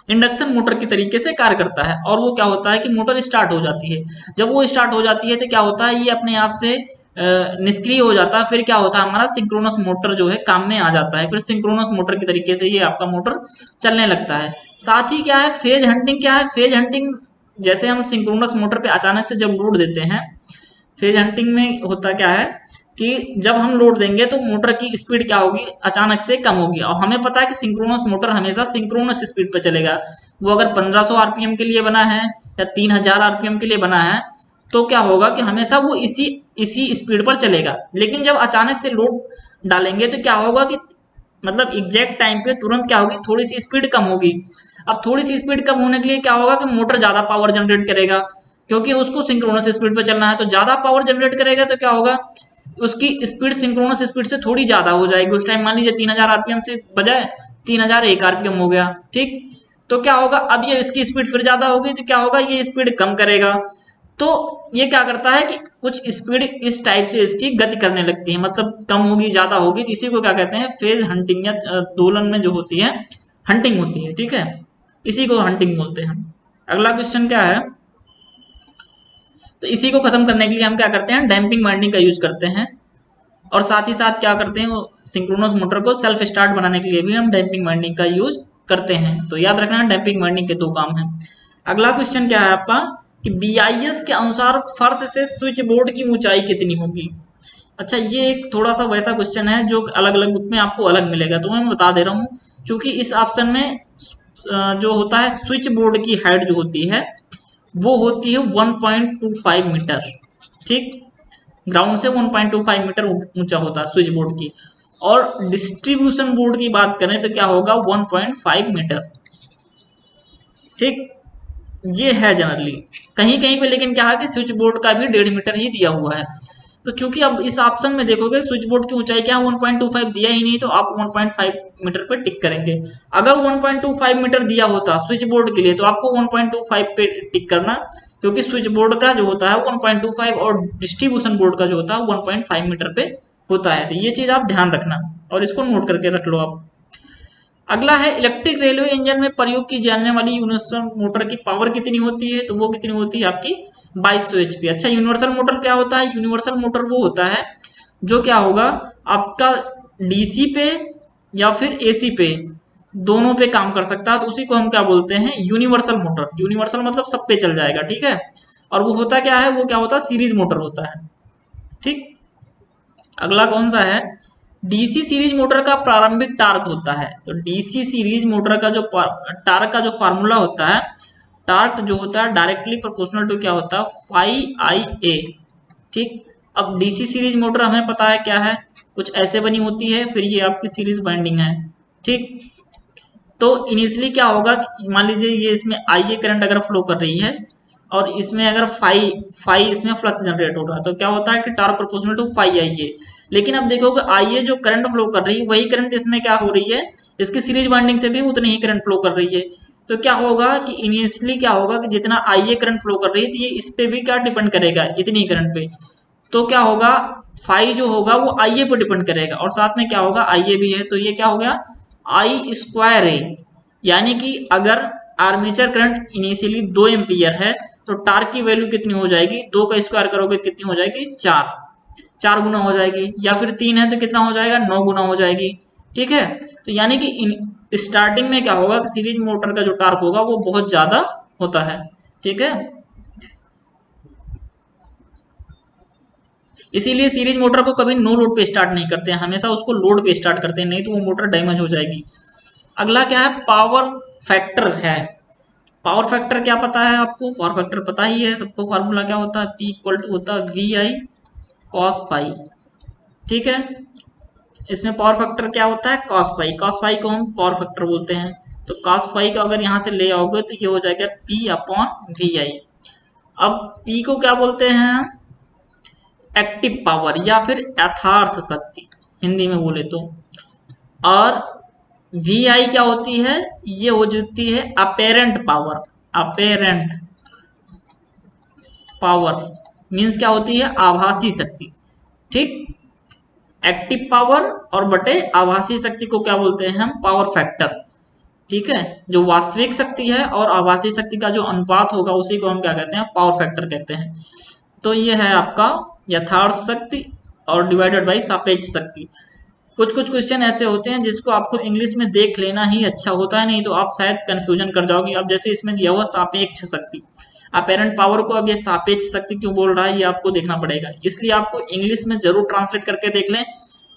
[SPEAKER 1] इंडक्शन मोटर की तरीके से कार्य करता है, और वो क्या होता है कि मोटर स्टार्ट हो जाती है। जब वो स्टार्ट हो जाती है तो क्या होता है, ये अपने आप से निष्क्रिय हो जाता है। फिर क्या होता है, हमारा सिंक्रोनस मोटर जो है काम में आ जाता है, फिर सिंक्रोनस मोटर की तरीके से ये आपका मोटर चलने लगता है। साथ ही क्या है फेज हंटिंग, क्या है फेज हंटिंग, जैसे हम सिंक्रोनस मोटर पे अचानक से जब लोड देते हैं, फेज हंटिंग में होता क्या है कि जब हम लोड देंगे तो मोटर की स्पीड क्या होगी, अचानक से कम होगी। और हमें पता है कि सिंक्रोनस मोटर हमेशा सिंक्रोनस स्पीड पर चलेगा। वो अगर 1500 आरपीएम के लिए बना है या 3000 आरपीएम के लिए बना है, तो क्या होगा कि हमेशा वो इसी इसी स्पीड पर चलेगा। लेकिन जब अचानक से लोड डालेंगे तो क्या होगा कि मतलब एग्जैक्ट टाइम पे तुरंत क्या होगी, थोड़ी सी स्पीड कम होगी। अब थोड़ी सी स्पीड कम होने के लिए क्या होगा कि मोटर ज्यादा पावर जनरेट करेगा, क्योंकि उसको सिंक्रोनस स्पीड पे चलना है। तो ज्यादा पावर जनरेट करेगा तो क्या होगा, उसकी स्पीड सिंक्रोनस स्पीड से थोड़ी ज्यादा हो जाएगी। उस टाइम मान लीजिए 3000 आरपीएम से बजाय 3001 आरपीएम हो गया, ठीक। तो क्या होगा, अब ये इसकी स्पीड फिर ज्यादा होगी, तो क्या होगा, ये स्पीड कम करेगा। तो ये क्या करता है कि कुछ स्पीड इस टाइप से इसकी गति करने लगती है, मतलब कम होगी ज्यादा होगी। तो इसी को क्या कहते हैं, फेज हंटिंग, या दोलन में जो होती है हंटिंग होती है, ठीक है, इसी को हंटिंग बोलते हैं। अगला क्वेश्चन क्या है, तो इसी को खत्म करने के लिए हम क्या करते हैं, डैम्पिंग वाइंडिंग का यूज करते हैं। और साथ ही साथ क्या करते हैं, वो सिंक्रोनस मोटर को सेल्फ स्टार्ट बनाने के लिए भी हम डैम्पिंग वाइंडिंग का यूज करते हैं। तो याद रखना डैम्पिंग वाइंडिंग के दो काम हैं। अगला क्वेश्चन क्या है आपका कि बीआईएस के अनुसार फर्श से स्विच बोर्ड की ऊंचाई कितनी होगी। अच्छा, ये एक थोड़ा सा वैसा क्वेश्चन है जो अलग अलग बुक में आपको अलग मिलेगा, तो मैं बता दे रहा हूँ। क्योंकि इस ऑप्शन में जो होता है स्विच बोर्ड की हाइट जो होती है वो होती है 1.25 मीटर, ठीक, ग्राउंड से 1.25 मीटर ऊंचा होता है स्विच बोर्ड की। और डिस्ट्रीब्यूशन बोर्ड की बात करें तो क्या होगा, 1.5 मीटर, ठीक। ये है जनरली कहीं कहीं पे, लेकिन क्या है कि स्विच बोर्ड का भी 1.5 मीटर ही दिया हुआ है। तो चूंकि अब इस ऑप्शन में देखोगे स्विच बोर्ड की ऊंचाई क्या है, 1.25 दिया ही नहीं, तो आप 1.5 मीटर पे टिक करेंगे। अगर 1.25 मीटर दिया होता स्विच बोर्ड के लिए, तो आपको 1.25 पे टिक करना, क्योंकि स्विच बोर्ड का जो होता है 1.25 और डिस्ट्रीब्यूशन बोर्ड का जो होता है 1.5 मीटर पे होता है। तो ये चीज आप ध्यान रखना और इसको नोट करके रख लो आप। अगला है इलेक्ट्रिक रेलवे इंजन में प्रयोग की जाने वाली यूनिवर्सल मोटर की पावर कितनी होती है, तो वो कितनी होती है आपकी 2200 एचपी। अच्छा, यूनिवर्सल मोटर क्या होता है, यूनिवर्सल मोटर वो होता है जो क्या होगा आपका डीसी पे या फिर एसी पे दोनों पे काम कर सकता है। तो उसी को हम क्या बोलते हैं, यूनिवर्सल मोटर। यूनिवर्सल मतलब सब पे चल जाएगा, ठीक है। और वो होता क्या है, वो क्या होता है सीरीज मोटर होता है, ठीक। अगला कौन सा है, डीसी सीरीज मोटर का प्रारंभिक टार्क होता है। तो डीसी सीरीज मोटर का जो टार्क का जो फार्मूला होता है, टार्क जो होता है डायरेक्टली प्रोपोर्शनल टू क्या होता है, फाई आई ए, ठीक। अब डीसी सीरीज मोटर हमें पता है क्या है, कुछ ऐसे बनी होती है, फिर ये आपकी सीरीज बाइंडिंग है, ठीक। तो इनिशियली क्या होगा, मान लीजिए ये इसमें आईए करंट अगर फ्लो कर रही है और इसमें अगर फाई फाई इसमें फ्लक्स जनरेट हो रहा है, तो क्या होता है कि टार्क प्रोपोर्शनल टू फाई आईए। लेकिन अब देखोगे आईए जो करंट फ्लो कर रही है वही करंट इसमें क्या हो रही है, इसकी सीरीज बाइंडिंग से भी उतनी ही करंट फ्लो कर रही है। तो क्या होगा कि इनिशियली क्या होगा कि जितना आईए करंट फ्लो कर रही है, तो ये इस पे भी क्या डिपेंड करेगा, इतनी करंट पे। तो क्या होगा, फाई जो होगा वो आईए पे डिपेंड करेगा, और साथ में क्या होगा आईए भी है, तो ये क्या हो गया आई स्क्वायर ए। यानी कि अगर आर्मेचर करंट इनिशियली 2 एम्पियर है, तो टार्क की वैल्यू कितनी हो जाएगी, 2 का स्क्वायर करोगे तो कितनी हो जाएगी, 4 गुना हो जाएगी। या फिर 3 है तो कितना हो जाएगा, 9 गुना हो जाएगी, ठीक है। तो यानी कि स्टार्टिंग में क्या होगा कि सीरीज मोटर का जो टार्क होगा वो बहुत ज्यादा होता है, ठीक है। इसीलिए सीरीज मोटर को कभी नो लोड पे स्टार्ट नहीं करते हैं, हमेशा उसको लोड पे स्टार्ट करते हैं, नहीं तो वो मोटर डैमेज हो जाएगी। अगला क्या है, पावर फैक्टर है। पावर फैक्टर क्या पता है आपको, पावर फैक्टर पता ही है सबको, फार्मूला क्या होता है, P इक्वल टू होता है VI cos पाई। ठीक है, इसमें पावर फैक्टर क्या होता है, cos पाई, cos पाई को हम पावर फैक्टर बोलते हैं। तो cos पाई को अगर यहां से ले आओगे तो ये हो जाएगा P अपॉन VI। अब P को क्या बोलते हैं, एक्टिव पावर या फिर यथार्थ शक्ति हिंदी में बोले तो। और VI क्या होती है, ये हो जाती है apparent power. Apparent power means क्या होती है, आभासी शक्ति। ठीक, एक्टिव पावर और बटे आभासी शक्ति को क्या बोलते हैं हम, पावर फैक्टर। ठीक है, जो वास्तविक शक्ति है और आभासी शक्ति का जो अनुपात होगा उसी को हम क्या कहते हैं, पावर फैक्टर कहते हैं। तो ये है आपका यथार्थ शक्ति और डिवाइडेड बाई सापेक्ष शक्ति। कुछ कुछ क्वेश्चन ऐसे होते हैं जिसको आपको इंग्लिश में देख लेना ही अच्छा होता है, नहीं तो आप शायद कंफ्यूजन कर जाओगे। अब जैसे इसमें दिया हुआ सापेक्ष शक्ति, अपेरेंट पावर को अब ये सापेक्ष शक्ति क्यों बोल रहा है ये आपको देखना पड़ेगा, इसलिए आपको इंग्लिश में जरूर ट्रांसलेट करके देख लें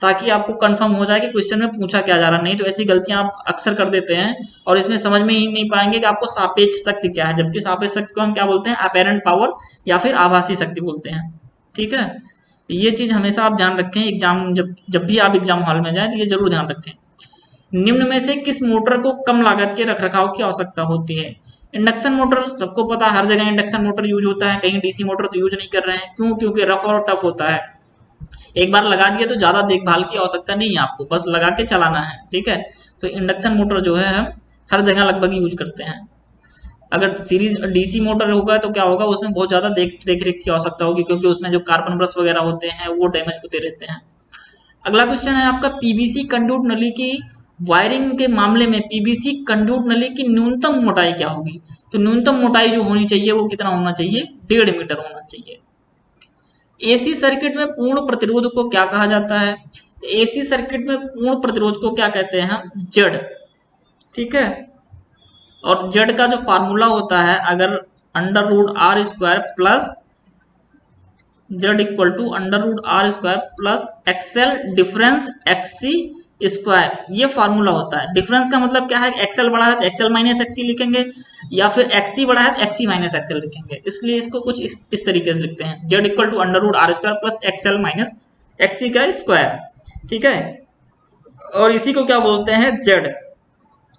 [SPEAKER 1] ताकि आपको कंफर्म हो जाए कि क्वेश्चन में पूछा क्या जा रहा है। नहीं तो ऐसी गलतियां आप अक्सर कर देते हैं और इसमें समझ में ही नहीं पाएंगे कि आपको सापेक्ष शक्ति क्या है, जबकि सापेक्ष शक्ति को हम क्या बोलते हैं, अपेरेंट पावर या फिर आभासी शक्ति बोलते हैं। ठीक है, ये चीज हमेशा आप ध्यान रखें, एग्जाम जब भी आप एग्जाम हॉल में जाएं तो ये जरूर ध्यान रखें। निम्न में से किस मोटर को कम लागत के रखरखाव की आवश्यकता होती है। इंडक्शन मोटर सबको पता है, हर जगह इंडक्शन मोटर यूज होता है, कहीं डीसी मोटर तो यूज नहीं कर रहे हैं। क्यों, क्योंकि रफ और टफ होता है, एक बार लगा दिया तो ज्यादा देखभाल की आवश्यकता नहीं है, आपको बस लगा के चलाना है। ठीक है, तो इंडक्शन मोटर जो है हम हर जगह लगभग यूज करते हैं। अगर सीरीज डीसी मोटर होगा तो क्या होगा, उसमें बहुत ज्यादा देख रेख की आवश्यकता होगी, क्योंकि उसमें जो कार्बन ब्रश वगैरह होते हैं वो डैमेज होते रहते हैं। अगला क्वेश्चन है आपका, पीवीसी कंडक्ट नली की वायरिंग के मामले में पीवीसी कंडक्ट नली की न्यूनतम मोटाई क्या होगी। तो न्यूनतम मोटाई जो होनी चाहिए वो कितना होना चाहिए, 1.5 मीटर होना चाहिए। एसी सर्किट में पूर्ण प्रतिरोध को क्या कहा जाता है, तो एसी सर्किट में पूर्ण प्रतिरोध को क्या कहते हैं हम, जेड। ठीक है, और जेड का जो फार्मूला होता है, अगर under root R square plus Z equal to under root R square plus XL difference XC square, ये फार्मूला होता है। डिफरेंस का मतलब क्या है, एक्सएल बड़ा है तो एक्सएल माइनस एक्सी लिखेंगे, या फिर एक्सी बड़ा है तो एक्सी माइनस एक्सएल लिखेंगे। इसलिए इसको कुछ इस तरीके से लिखते हैं, Z equal to under root R square plus XL minus XC का स्क्वायर। ठीक है, और इसी को क्या बोलते हैं, जेड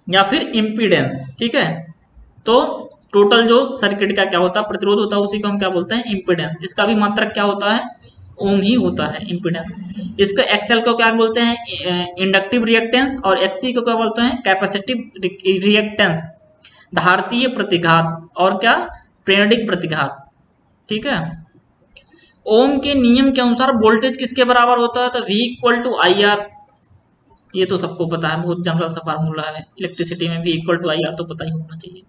[SPEAKER 1] या फिर इम्पीडेंस। ठीक है, तो टोटल जो सर्किट का क्या होता है, प्रतिरोध होता है, उसी को हम क्या बोलते हैं, इम्पीडेंस। इसका भी मात्रक क्या होता है, ओम ही होता है इम्पीडेंस। इसको एक्सएल को क्या बोलते हैं, इंडक्टिव रिएक्टेंस, और एक्सी को क्या बोलते हैं, कैपेसिटिव रिएक्टेंस, धारतीय प्रतिघात और क्या, प्रेरणिक प्रतिघात। ठीक है, ओम के नियम के अनुसार वोल्टेज किसके बराबर होता है, तो V equal to I R. ये तो सबको पता है, बहुत जनरल सा फार्मूला है, इलेक्ट्रिसिटी में V equal to I R तो पता ही होना चाहिए।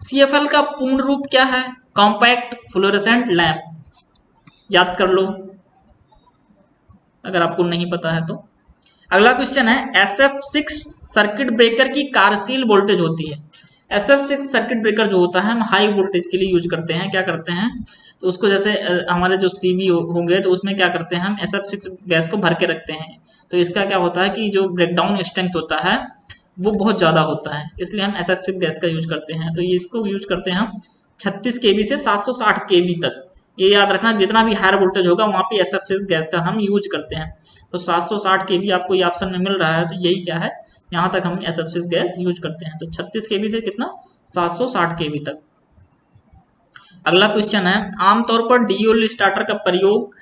[SPEAKER 1] CFL का पूर्ण रूप क्या है, कॉम्पैक्ट फ्लोरेसेंट लैंप, याद कर लो अगर आपको नहीं पता है तो। अगला क्वेश्चन है, SF6 सर्किट ब्रेकर की कार्यशील वोल्टेज होती है। SF6 सर्किट ब्रेकर जो होता है हम हाई वोल्टेज के लिए यूज करते हैं। क्या करते हैं, तो उसको जैसे हमारे जो CV होंगे तो उसमें क्या करते हैं हम SF6 गैस को भर के रखते हैं। तो इसका क्या होता है कि जो ब्रेकडाउन स्ट्रेंथ होता है वो बहुत ज़्यादा होता है, इसलिए हम SF6 गैस का यूज करते हैं। तो ये इसको यूज करते हैं हम 36 kV से 760 kV तक। ये याद रखना, जितना भी हायर वोल्टेज होगा वहाँ पे SF6 गैस का हम यूज करते हैं। तो 760 kV आपको ये ऑप्शन में मिल रहा है, तो यही क्या है, यहाँ तक हम SF6 गैस यूज करते हैं। तो 36 kV से कितना, 760 kV तक। अगला क्वेश्चन है, आमतौर पर DOL स्टार्टर का प्रयोग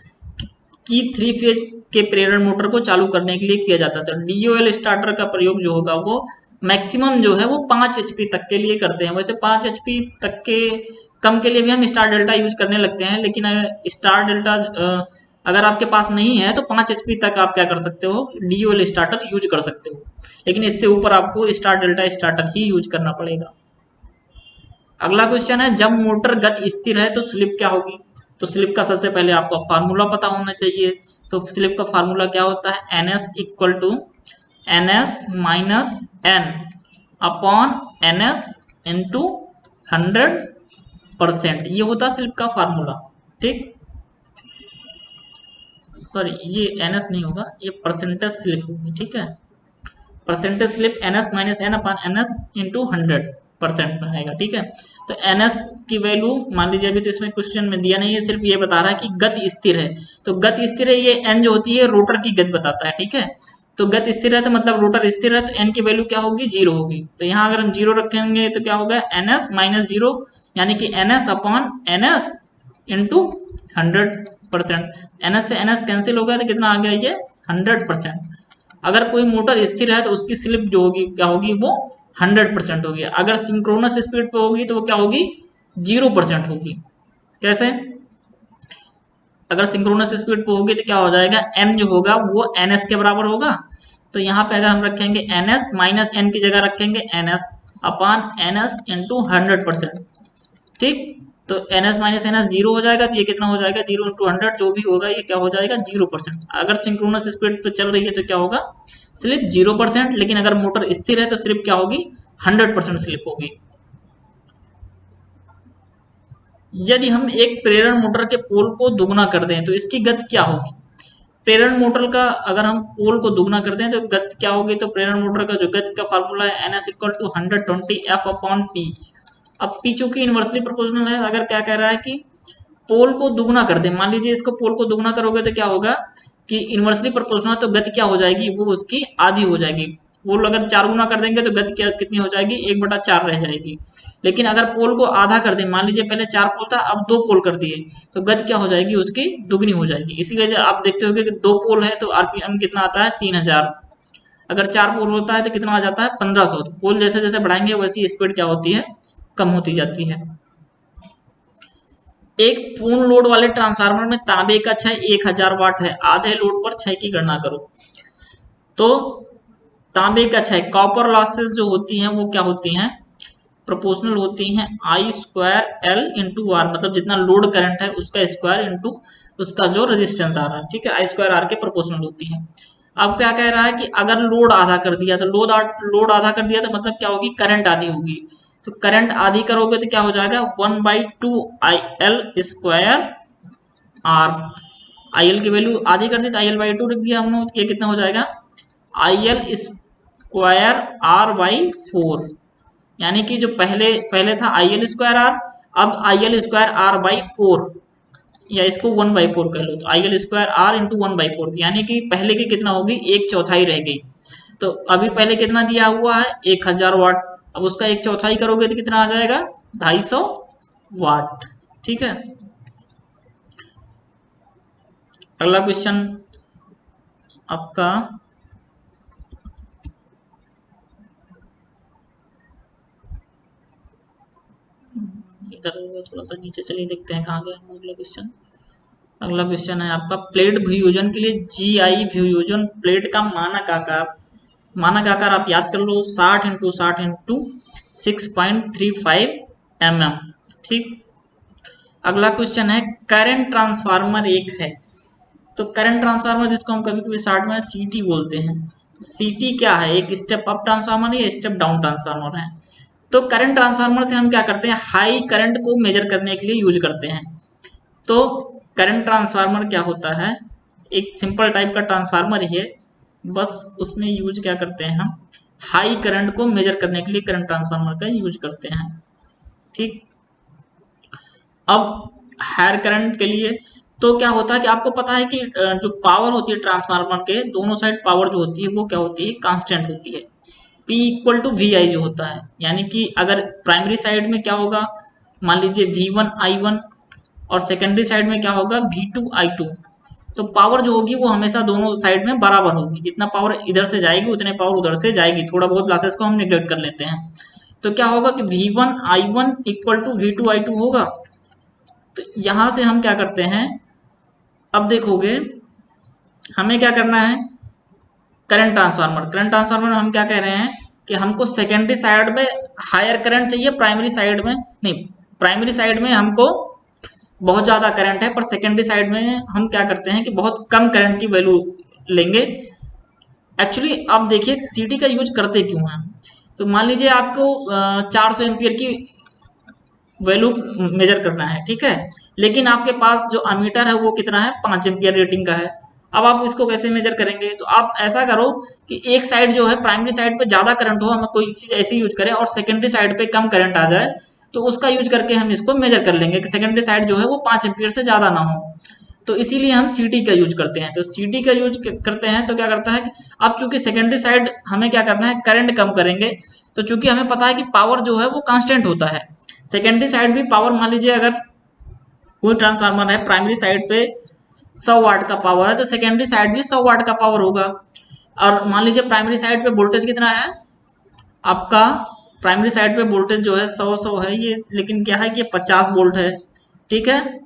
[SPEAKER 1] की 3 फेज के प्रेरण मोटर को चालू करने के लिए किया जाता था। DOL स्टार्टर का प्रयोग जो होगा वो मैक्सिमम जो है वो 5 HP तक के लिए करते हैं। वैसे 5 HP तक के कम के लिए भी हम स्टार डेल्टा यूज करने लगते हैं, लेकिन स्टार डेल्टा अगर आपके पास नहीं है तो 5 HP तक आप क्या कर सकते हो, DOL स्टार्टर यूज कर सकते हो, लेकिन इससे ऊपर आपको स्टार डेल्टा स्टार्टर ही यूज करना पड़ेगा। अगला क्वेश्चन है, जब मोटर गति स्थिर है तो स्लिप क्या होगी। तो स्लिप का सबसे पहले आपको फार्मूला पता होना चाहिए। तो स्लिप का फार्मूला क्या होता है, NS equal to NS minus N upon NS into 100%, ये होता है स्लिप का फार्मूला। ठीक, सॉरी ये एनएस नहीं होगा, ये परसेंटेज स्लिप होगी, ठीक है। Percentage slip NS minus N upon NS into 100% में आएगा, ठीक है। तो एनएस की वैल्यू मान लीजिए, अभी तो इसमें क्वेश्चन में दिया नहीं है, सिर्फ ये बता रहा है कि गति स्थिर है। तो गति स्थिर है, ये एन जो होती है रोटर की गति बताता है, ठीक है। तो गति स्थिर है तो मतलब रोटर स्थिर है, तो एन की वैल्यू क्या होगी, 0 होगी। तो यहाँ अगर हम 0 रखेंगे तो क्या होगा, एनएस माइनस 0, यानी कि NS upon NS into 100%। NS से एनएस कैंसिल हो गया तो कितना आ गया, ये 100%। अगर कोई मोटर स्थिर है तो उसकी स्लिप जो होगी क्या होगी, वो 100% होगी। अगर सिंक्रोनस स्पीड पे होगी तो वो क्या होगी, 0% होगी। कैसे, अगर सिंक्रोनस स्पीड पे होगी तो क्या हो जाएगा, एन जो होगा वो एनएस के बराबर होगा। तो यहाँ पे अगर हम रखेंगे एनएस माइनस एन की जगह रखेंगे एनएस अपॉन एनएस इंटू 100%, ठीक। तो एनएस माइनस एनएस 0 हो जाएगा, तो ये कितना हो जाएगा, 0 इंटू 100 जो भी होगा ये क्या हो जाएगा, 0%। अगर सिंक्रोनस स्पीड पे चल रही है तो क्या होगा, स्लिप 0%। लेकिन अगर मोटर स्थिर है तो स्लिप क्या होगी, 100% स्लिप होगी। यदि हम एक प्रेरण मोटर के पोल को दुगना कर दें तो इसकी गति क्या होगी। प्रेरण मोटर का अगर हम पोल को दुगना करते हैं तो गति क्या होगी, तो प्रेरण मोटर का जो गति का फार्मूला है N S equal to 120 F upon P. अब पी चूंकि इनवर्सली प्रोपोर्शनल है, अगर क्या कह रहा है कि पोल को दुगना कर दे, मान लीजिए इसको पोल को दुगना करोगे तो क्या होगा कि इनवर्सली प्रोपोर्शनल, तो गति क्या हो जाएगी, वो उसकी आधी हो जाएगी। पोल अगर 4 गुना कर देंगे तो गति क्या कितनी हो जाएगी, 1/4 रह जाएगी। लेकिन अगर पोल को आधा कर दें, मान लीजिए पहले 4 पोल था अब 2 पोल कर दिए, तो गति क्या हो जाएगी, उसकी दुगनी हो जाएगी। इसीलिए आप देखते होगे कि 2 पोल है तो आरपीएम कितना आता है, 3000। अगर 4 पोल होता है तो कितना आ जाता है, 1500। पोल जैसे जैसे बढ़ाएंगे वैसी स्पीड क्या होती है, कम होती जाती है। एक पूर्ण लोड वाले ट्रांसफार्मर में तांबे का क्षय 1000 वाट है, आधे लोड पर क्षय की गणना करो। तो तांबे का क्षय, कॉपर लॉसेस जो होती हैं वो क्या होती हैं, प्रोपोर्शनल होती हैं आई स्क्वायर एल इंटू आर, मतलब जितना लोड करंट है उसका स्क्वायर इंटू उसका जो रेजिस्टेंस आ रहा है, ठीक है, आई स्क्वायर आर के प्रोपोर्शनल होती है। अब क्या कह रहा है कि अगर लोड आधा कर दिया तो लोड आधा कर दिया तो मतलब क्या होगी, करंट आधी होगी। तो करंट आधी करोगे तो क्या हो जाएगा, 1/2 I L square R. I L की वैल्यू आधी कर दी तो आई एल बाई 2 रख दिया हमने, ये कितना हो जाएगा, I L square R by 4। यानी कि जो पहले था आई एल स्क्वायर आर, अब I L square R by 4, या इसको 1/4 कह लो, तो I L square R into 1/4, यानी कि पहले की कितना होगी, 1/4 रह गई। तो अभी पहले कितना दिया हुआ है, 1000 वाट, अब उसका 1/4 करोगे तो कितना आ जाएगा, 250 वाट, ठीक है। अगला क्वेश्चन आपका, इधर थोड़ा सा नीचे चलिए, देखते हैं कहाँ गया अगला क्वेश्चन। अगला क्वेश्चन है आपका, प्लेट भूयोजन के लिए जीआई भूयोजन प्लेट का मानक आकार आप याद कर लो, 60 इंटू 60 इंटू 6.35 mm, ठीक। अगला क्वेश्चन है, करंट ट्रांसफार्मर एक है। तो करंट ट्रांसफार्मर जिसको हम कभी कभी शॉर्ट में सीटी बोलते हैं, सीटी क्या है, एक स्टेप अप ट्रांसफार्मर या स्टेप डाउन ट्रांसफार्मर है। तो करंट ट्रांसफार्मर से हम क्या करते हैं, हाई करंट को मेजर करने के लिए यूज करते हैं। तो करंट ट्रांसफार्मर क्या होता है, एक सिंपल टाइप का ट्रांसफार्मर ही है, बस उसमें यूज क्या करते हैं हम, हाई करंट को मेजर करने के लिए करंट ट्रांसफार्मर का यूज करते हैं, ठीक। अब हायर करंट के लिए तो क्या होता है कि आपको पता है कि जो पावर होती है ट्रांसफार्मर के दोनों साइड पावर जो होती है वो क्या होती है, कांस्टेंट होती है। P इक्वल टू वी आई जो होता है, यानी कि अगर प्राइमरी साइड में क्या होगा, मान लीजिए V1 I1, और सेकेंडरी साइड में क्या होगा, V2 I2। तो पावर जो होगी वो हमेशा दोनों साइड में बराबर होगी, जितना पावर इधर से जाएगी उतने पावर उधर से जाएगी, थोड़ा बहुत लॉसेस को हम निगलेक्ट कर लेते हैं। तो क्या होगा कि V1 I1 equal to V2 I2 होगा। तो यहां से हम क्या करते हैं, अब देखोगे हमें क्या करना है, करंट ट्रांसफार्मर में हम क्या कह रहे हैं कि हमको सेकेंडरी साइड में हायर करंट चाहिए, प्राइमरी साइड में नहीं, प्राइमरी साइड में हमको बहुत ज्यादा करंट है, पर सेकेंडरी साइड में हम क्या करते हैं कि बहुत कम करंट की वैल्यू लेंगे। एक्चुअली आप देखिए सीटी का यूज करते क्यों हैं, तो मान लीजिए आपको 400 एम्पियर की वैल्यू मेजर करना है, ठीक है, लेकिन आपके पास जो अमीटर है वो कितना है, 5 एम्पियर रेटिंग का है। अब आप इसको कैसे मेजर करेंगे, तो आप ऐसा करो कि एक साइड जो है प्राइमरी साइड पे ज्यादा करंट हो, हम कोई चीज ऐसी यूज करें और सेकेंडरी साइड पे कम करंट आ जाए, तो उसका यूज करके हम इसको मेजर कर लेंगे कि सेकेंडरी साइड जो है वो 5 एम्पियर से ज्यादा ना हो। तो इसीलिए हम सीटी का यूज करते हैं। तो सीटी का यूज करते हैं तो क्या करता है कि अब चूंकि सेकेंडरी साइड हमें क्या करना है, करंट कम करेंगे, तो चूंकि हमें पता है कि पावर जो है वो कांस्टेंट होता है, सेकेंडरी साइड भी पावर, मान लीजिए अगर कोई ट्रांसफार्मर है प्राइमरी साइड पे 100 वाट का पावर है, तो सेकेंडरी साइड भी 100 वाट का पावर होगा। और मान लीजिए प्राइमरी साइड पे वोल्टेज कितना है आपका, प्राइमरी साइड पे वोल्टेज जो है 100 है ये, लेकिन क्या है कि 50 वोल्ट है, ठीक है।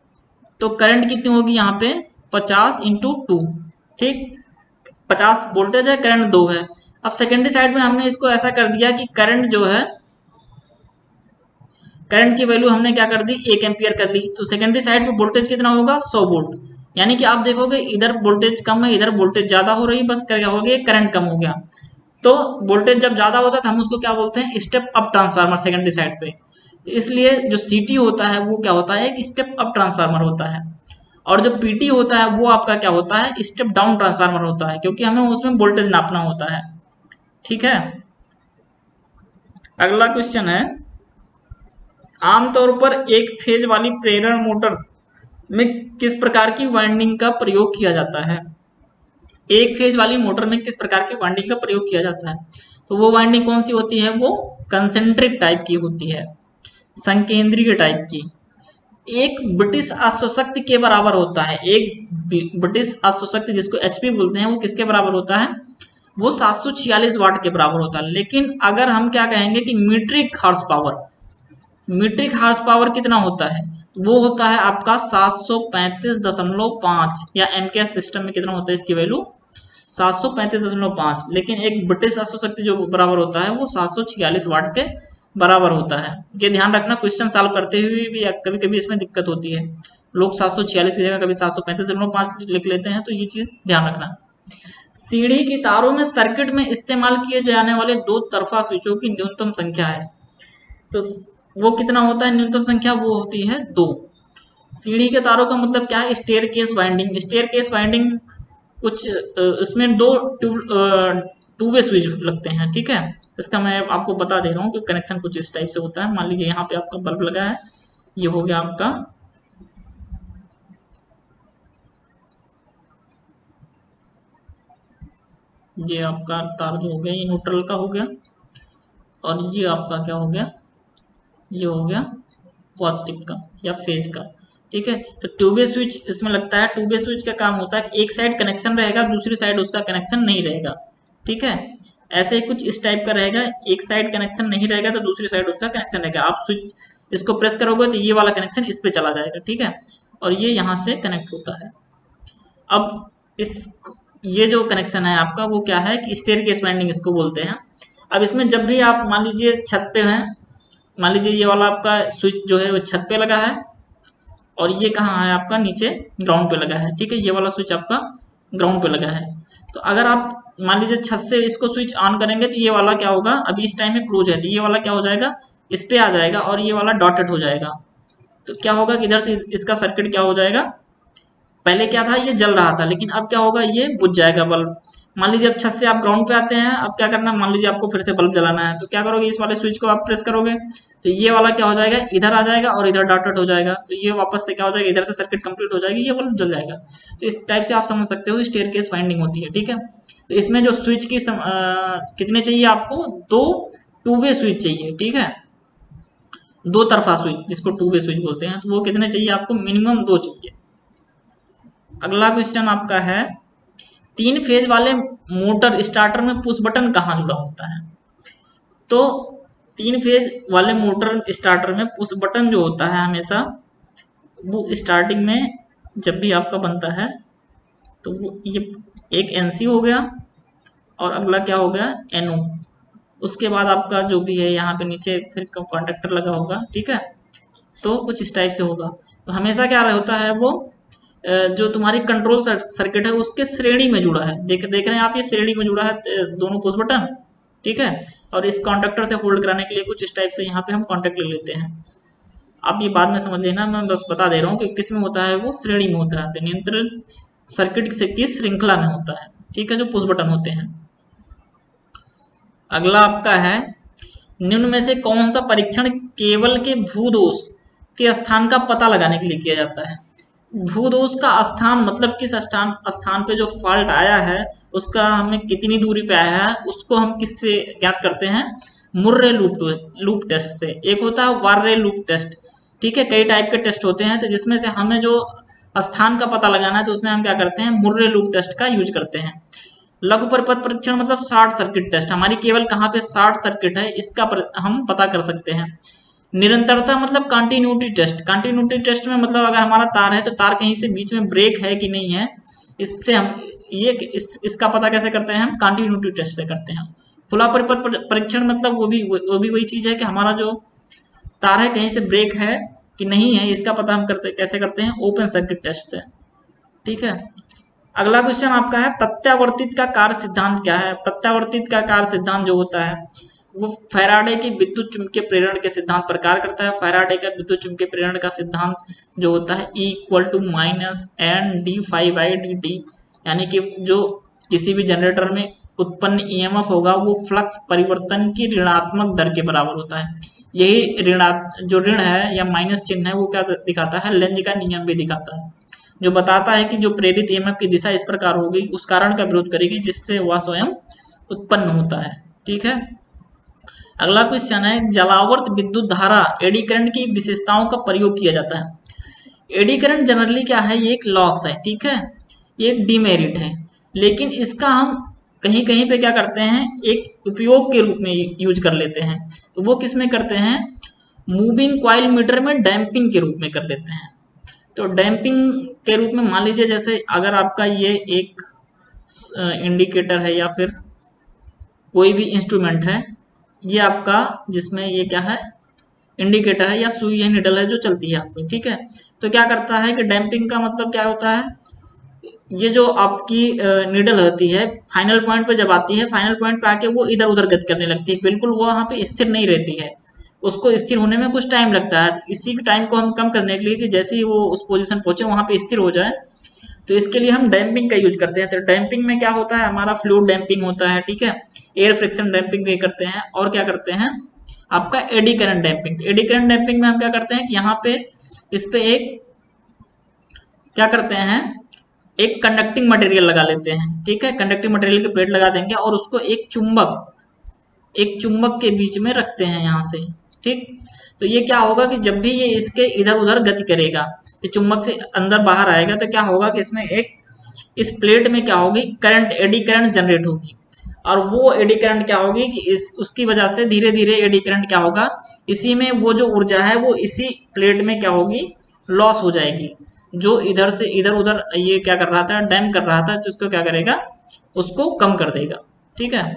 [SPEAKER 1] तो करंट कितनी होगी यहाँ पे, 50 इंटू 2, ठीक, 50 वोल्टेज है, करंट 2 है। अब सेकेंडरी साइड में हमने इसको ऐसा कर दिया कि करंट जो है, करंट की वैल्यू हमने क्या कर दी, 1 एम्पियर कर ली, तो सेकेंडरी साइड पे वोल्टेज कितना होगा, 100 वोल्ट। यानी कि आप देखोगे इधर वोल्टेज कम है, इधर वोल्टेज ज्यादा हो रही, बस क्या हो गया, करंट कम हो गया। तो वोल्टेज जब ज्यादा होता है तो हम उसको क्या बोलते हैं, step up transformer secondary side पे। तो इसलिए जो सीटी होता है वो क्या होता है, एक स्टेप अप ट्रांसफार्मर होता है। और जो पीटी होता है वो आपका क्या होता है, स्टेप डाउन ट्रांसफार्मर होता है, क्योंकि हमें उसमें वोल्टेज नापना होता है, ठीक है। अगला क्वेश्चन है, आमतौर पर एक फेज वाली प्रेरण मोटर में किस प्रकार की वाइंडिंग का प्रयोग किया जाता है। एक फेज वाली मोटर में किस प्रकार की वाइंडिंग का प्रयोग किया जाता है, तो वो वाइंडिंग कौन सी होती है, वो कंसेंट्रिक टाइप की होती है, संकेंद्रीय टाइप की। एक ब्रिटिश अश्वशक्ति के बराबर होता है, एक ब्रिटिश अश्वशक्ति जिसको एचपी बोलते हैं, वो किसके बराबर होता है, वो 746 वाट के बराबर होता है। लेकिन अगर हम क्या कहेंगे कि metric horse power, metric horse power कितना होता है, वो होता है आपका 735.5, या एमके सिस्टम में कितना होता है इसकी वैल्यू 735.5। लेकिन एक ब्रिटिश अश्वशक्ति जो बराबर होता है वो 746 वाट के बराबर होता है। ये ध्यान रखना, क्वेश्चन सॉल्व करते हुए भी कभी कभी इसमें दिक्कत होती है, लोग 746 की जगह कभी 735.5 लिख लेते हैं, तो ये चीज ध्यान रखना। सीढ़ी की तारों में सर्किट में इस्तेमाल किए जाने वाले दो तरफा स्विचों की न्यूनतम संख्या है, तो वो कितना होता है, न्यूनतम संख्या वो होती है 2। सीढ़ी के तारों का मतलब क्या है, staircase winding. Staircase winding कुछ इसमें दो टू वे स्विच लगते हैं, ठीक है। इसका मैं आपको बता दे रहा हूँ कि कनेक्शन कुछ इस टाइप से होता है। मान लीजिए यहाँ पे आपका बल्ब लगा है, ये हो गया आपका ये आपका तार जो हो गया, ये न्यूट्रल का हो गया, और ये आपका क्या हो गया, ये हो गया पॉजिटिव का या फेज का, ठीक है। तो टू वे स्विच इसमें लगता है। टू वे स्विच का काम होता है कि एक साइड कनेक्शन रहेगा, दूसरी साइड उसका कनेक्शन नहीं रहेगा, ठीक है। ऐसे ही कुछ इस टाइप का रहेगा, एक साइड कनेक्शन नहीं रहेगा तो दूसरी साइड उसका कनेक्शन रहेगा। आप स्विच इसको प्रेस करोगे तो ये वाला कनेक्शन इस पे चला जाएगा, ठीक है, और ये यहाँ से कनेक्ट होता है। अब इस ये जो कनेक्शन है आपका वो क्या है कि स्टेयर केस वाइंडिंग इसको बोलते हैं। अब इसमें जब भी आप मान लीजिए छत पे हैं, मान लीजिए ये वाला आपका स्विच जो है वो छत पे लगा है, और ये कहाँ है आपका, नीचे ग्राउंड पे लगा है, ठीक है। ये वाला स्विच आपका ग्राउंड पे लगा है। तो अगर आप मान लीजिए छत से इसको स्विच ऑन करेंगे तो ये वाला क्या होगा, अभी इस टाइम में क्लोज है, तो ये वाला क्या हो जाएगा, इस पे आ जाएगा, और ये वाला डॉटेड हो जाएगा। तो क्या होगा कि इधर से इसका सर्किट क्या हो जाएगा, पहले क्या था, ये जल रहा था, लेकिन अब क्या होगा, ये बुझ जाएगा बल्ब। मान लीजिए अब छत से आप ग्राउंड पे आते हैं, अब क्या करना, मान लीजिए आपको फिर से बल्ब जलाना है, तो क्या करोगे, इस वाले स्विच को आप प्रेस करोगे तो ये वाला क्या हो जाएगा, इधर आ जाएगा और इधर डॉटेड हो जाएगा, तो ये वापस से क्या हो जाएगा, इधर से सर्किट कंप्लीट हो जाएगी, ये बल्ब जल जाएगा। तो इस टाइप से आप समझ सकते हो स्टेयर केस वाइंडिंग होती है, ठीक है। तो इसमें जो स्विच की कितने चाहिए आपको, दो टू वे स्विच चाहिए, ठीक है, दो तरफा स्विच जिसको टू वे स्विच बोलते हैं, तो वो कितने चाहिए आपको, मिनिमम 2 चाहिए। अगला क्वेश्चन आपका है, 3 फेज वाले मोटर स्टार्टर में पुश बटन कहाँ जुड़ा होता है। तो 3 फेज वाले मोटर स्टार्टर में पुश बटन जो होता है हमेशा, वो स्टार्टिंग में जब भी आपका बनता है तो वो ये एक एनसी हो गया, और अगला क्या हो गया, एनओ। उसके बाद आपका जो भी है यहाँ पे नीचे फिर कॉन्टेक्टर लगा होगा, ठीक है। तो कुछ इस टाइप से होगा। तो हमेशा क्या होता है, वो जो तुम्हारी कंट्रोल सर्किट है उसके श्रेणी में जुड़ा है, देख रहे हैं आप, ये श्रेणी में जुड़ा है दोनों पुश बटन, ठीक है। और इस कॉन्टेक्टर से होल्ड कराने के लिए कुछ इस टाइप से यहाँ पे हम कॉन्टेक्ट ले लेते हैं। आप ये बाद में समझ लेना, मैं बस बता दे रहा हूँ कि किस में होता है, वो श्रेणी में होता है। तो नियंत्रण सर्किट की श्रृंखला में होता है, ठीक है, जो पुश बटन होते हैं। अगला आपका है, निम्न में से कौन सा परीक्षण केबल के भूदोष के स्थान का पता लगाने के लिए किया जाता है? भूदोष का स्थान मतलब किस स्थान पे जो फॉल्ट आया है उसका हमें कितनी दूरी पे आया है, उसको हम किससे ज्ञात करते हैं? मुर्रे लूप टेस्ट से। एक होता है वार्रे लूप टेस्ट, ठीक है, कई टाइप के टेस्ट होते हैं, तो जिसमें से हमें जो स्थान का पता लगाना है तो उसमें हम क्या करते हैं? मुर्रे लूप टेस्ट का यूज करते हैं। लघु परिपथ परीक्षण मतलब शॉर्ट सर्किट टेस्ट, हमारी केवल कहाँ पे शॉर्ट सर्किट है इसका हम पता कर सकते हैं। निरंतरता मतलब कंटिन्यूटी टेस्ट, कंटिन्यूटी टेस्ट में मतलब अगर हमारा तार है तो तार कहीं से बीच में ब्रेक है कि नहीं है, इससे हम इसका पता कैसे करते हैं? हम कंटिन्यूटी टेस्ट से करते हैं। खुला परिपथ परीक्षण मतलब वो भी वही चीज है कि हमारा जो तार है कहीं से ब्रेक है कि नहीं है, इसका पता हम कैसे करते हैं? ओपन सर्किट टेस्ट से, ठीक है। अगला क्वेश्चन आपका है, प्रत्यावर्तित का कार्य सिद्धांत क्या है? प्रत्यावर्तित का कार्य सिद्धांत जो होता है वो फैराडे की विद्युत चुंबकीय प्रेरण के सिद्धांत पर कार्य करता है। फैराडे का विद्युत चुंबकीय प्रेरण का सिद्धांत जो होता है E=-NdΦ/dt, यानी कि जो किसी भी जनरेटर में उत्पन्न ईएमएफ होगा वो फ्लक्स परिवर्तन की ऋणात्मक दर के बराबर होता है। यही जो ऋण है या माइनस चिन्ह है वो क्या दिखाता है? लेंज का नियम भी दिखाता है, जो बताता है कि जो प्रेरित ईएमएफ की दिशा इस प्रकार होगी उस कारण का विरोध करेगी जिससे वह स्वयं उत्पन्न होता है, ठीक है। अगला क्वेश्चन है, जलावर्त विद्युत धारा एडी करंट की विशेषताओं का प्रयोग किया जाता है। एडी करंट जनरली क्या है? ये एक लॉस है, ठीक है, ये एक डीमेरिट है, लेकिन इसका हम कहीं कहीं पे क्या करते हैं? एक उपयोग के रूप में यूज कर लेते हैं। तो वो किस में करते हैं? मूविंग कॉइल मीटर में डैम्पिंग के रूप में कर लेते हैं। तो डैम्पिंग के रूप में मान लीजिए जैसे अगर आपका ये एक इंडिकेटर है या फिर कोई भी इंस्ट्रूमेंट है, ये आपका जिसमें ये क्या है? इंडिकेटर है या सुई है, निडल है जो चलती है आपकी, ठीक है। तो क्या करता है कि डैम्पिंग का मतलब क्या होता है? ये जो आपकी निडल होती है फाइनल पॉइंट पे जब आती है, फाइनल पॉइंट पे आके वो इधर उधर गति करने लगती है, बिल्कुल वो वहाँ पे स्थिर नहीं रहती है, उसको स्थिर होने में कुछ टाइम लगता है। इसी टाइम को हम कम करने के लिए कि जैसे ही वो उस पोजीशन पहुंचे वहाँ पे स्थिर हो जाए, तो इसके लिए हम डैम्पिंग का यूज करते हैं। तो डैम्पिंग में क्या होता है? हमारा फ्लूइड डैम्पिंग होता है, ठीक है, एयर फ्रिक्शन डैम्पिंग भी करते हैं, और क्या करते हैं? आपका eddy current damping. Eddy current damping में हम क्या करते हैं कि यहाँ पे इस पे एक क्या करते हैं? एक कंडक्टिंग मटेरियल लगा लेते हैं, ठीक है, कंडक्टिंग मटेरियल की प्लेट लगा देंगे और उसको एक चुंबक के बीच में रखते हैं यहाँ से, ठीक। तो ये क्या होगा कि जब भी ये इसके इधर उधर गति करेगा, ये चुंबक से अंदर बाहर आएगा, तो क्या होगा कि इसमें इस प्लेट में क्या होगी? करंट, एडी करंट जनरेट होगी, और वो एडी करंट क्या होगी कि उसकी वजह से धीरे धीरे एडी करंट क्या होगा? इसी में वो जो ऊर्जा है वो इसी प्लेट में क्या होगी? लॉस हो जाएगी। जो इधर से इधर उधर ये क्या कर रहा था? डैम कर रहा था, तो उसको क्या करेगा? उसको कम कर देगा, ठीक है।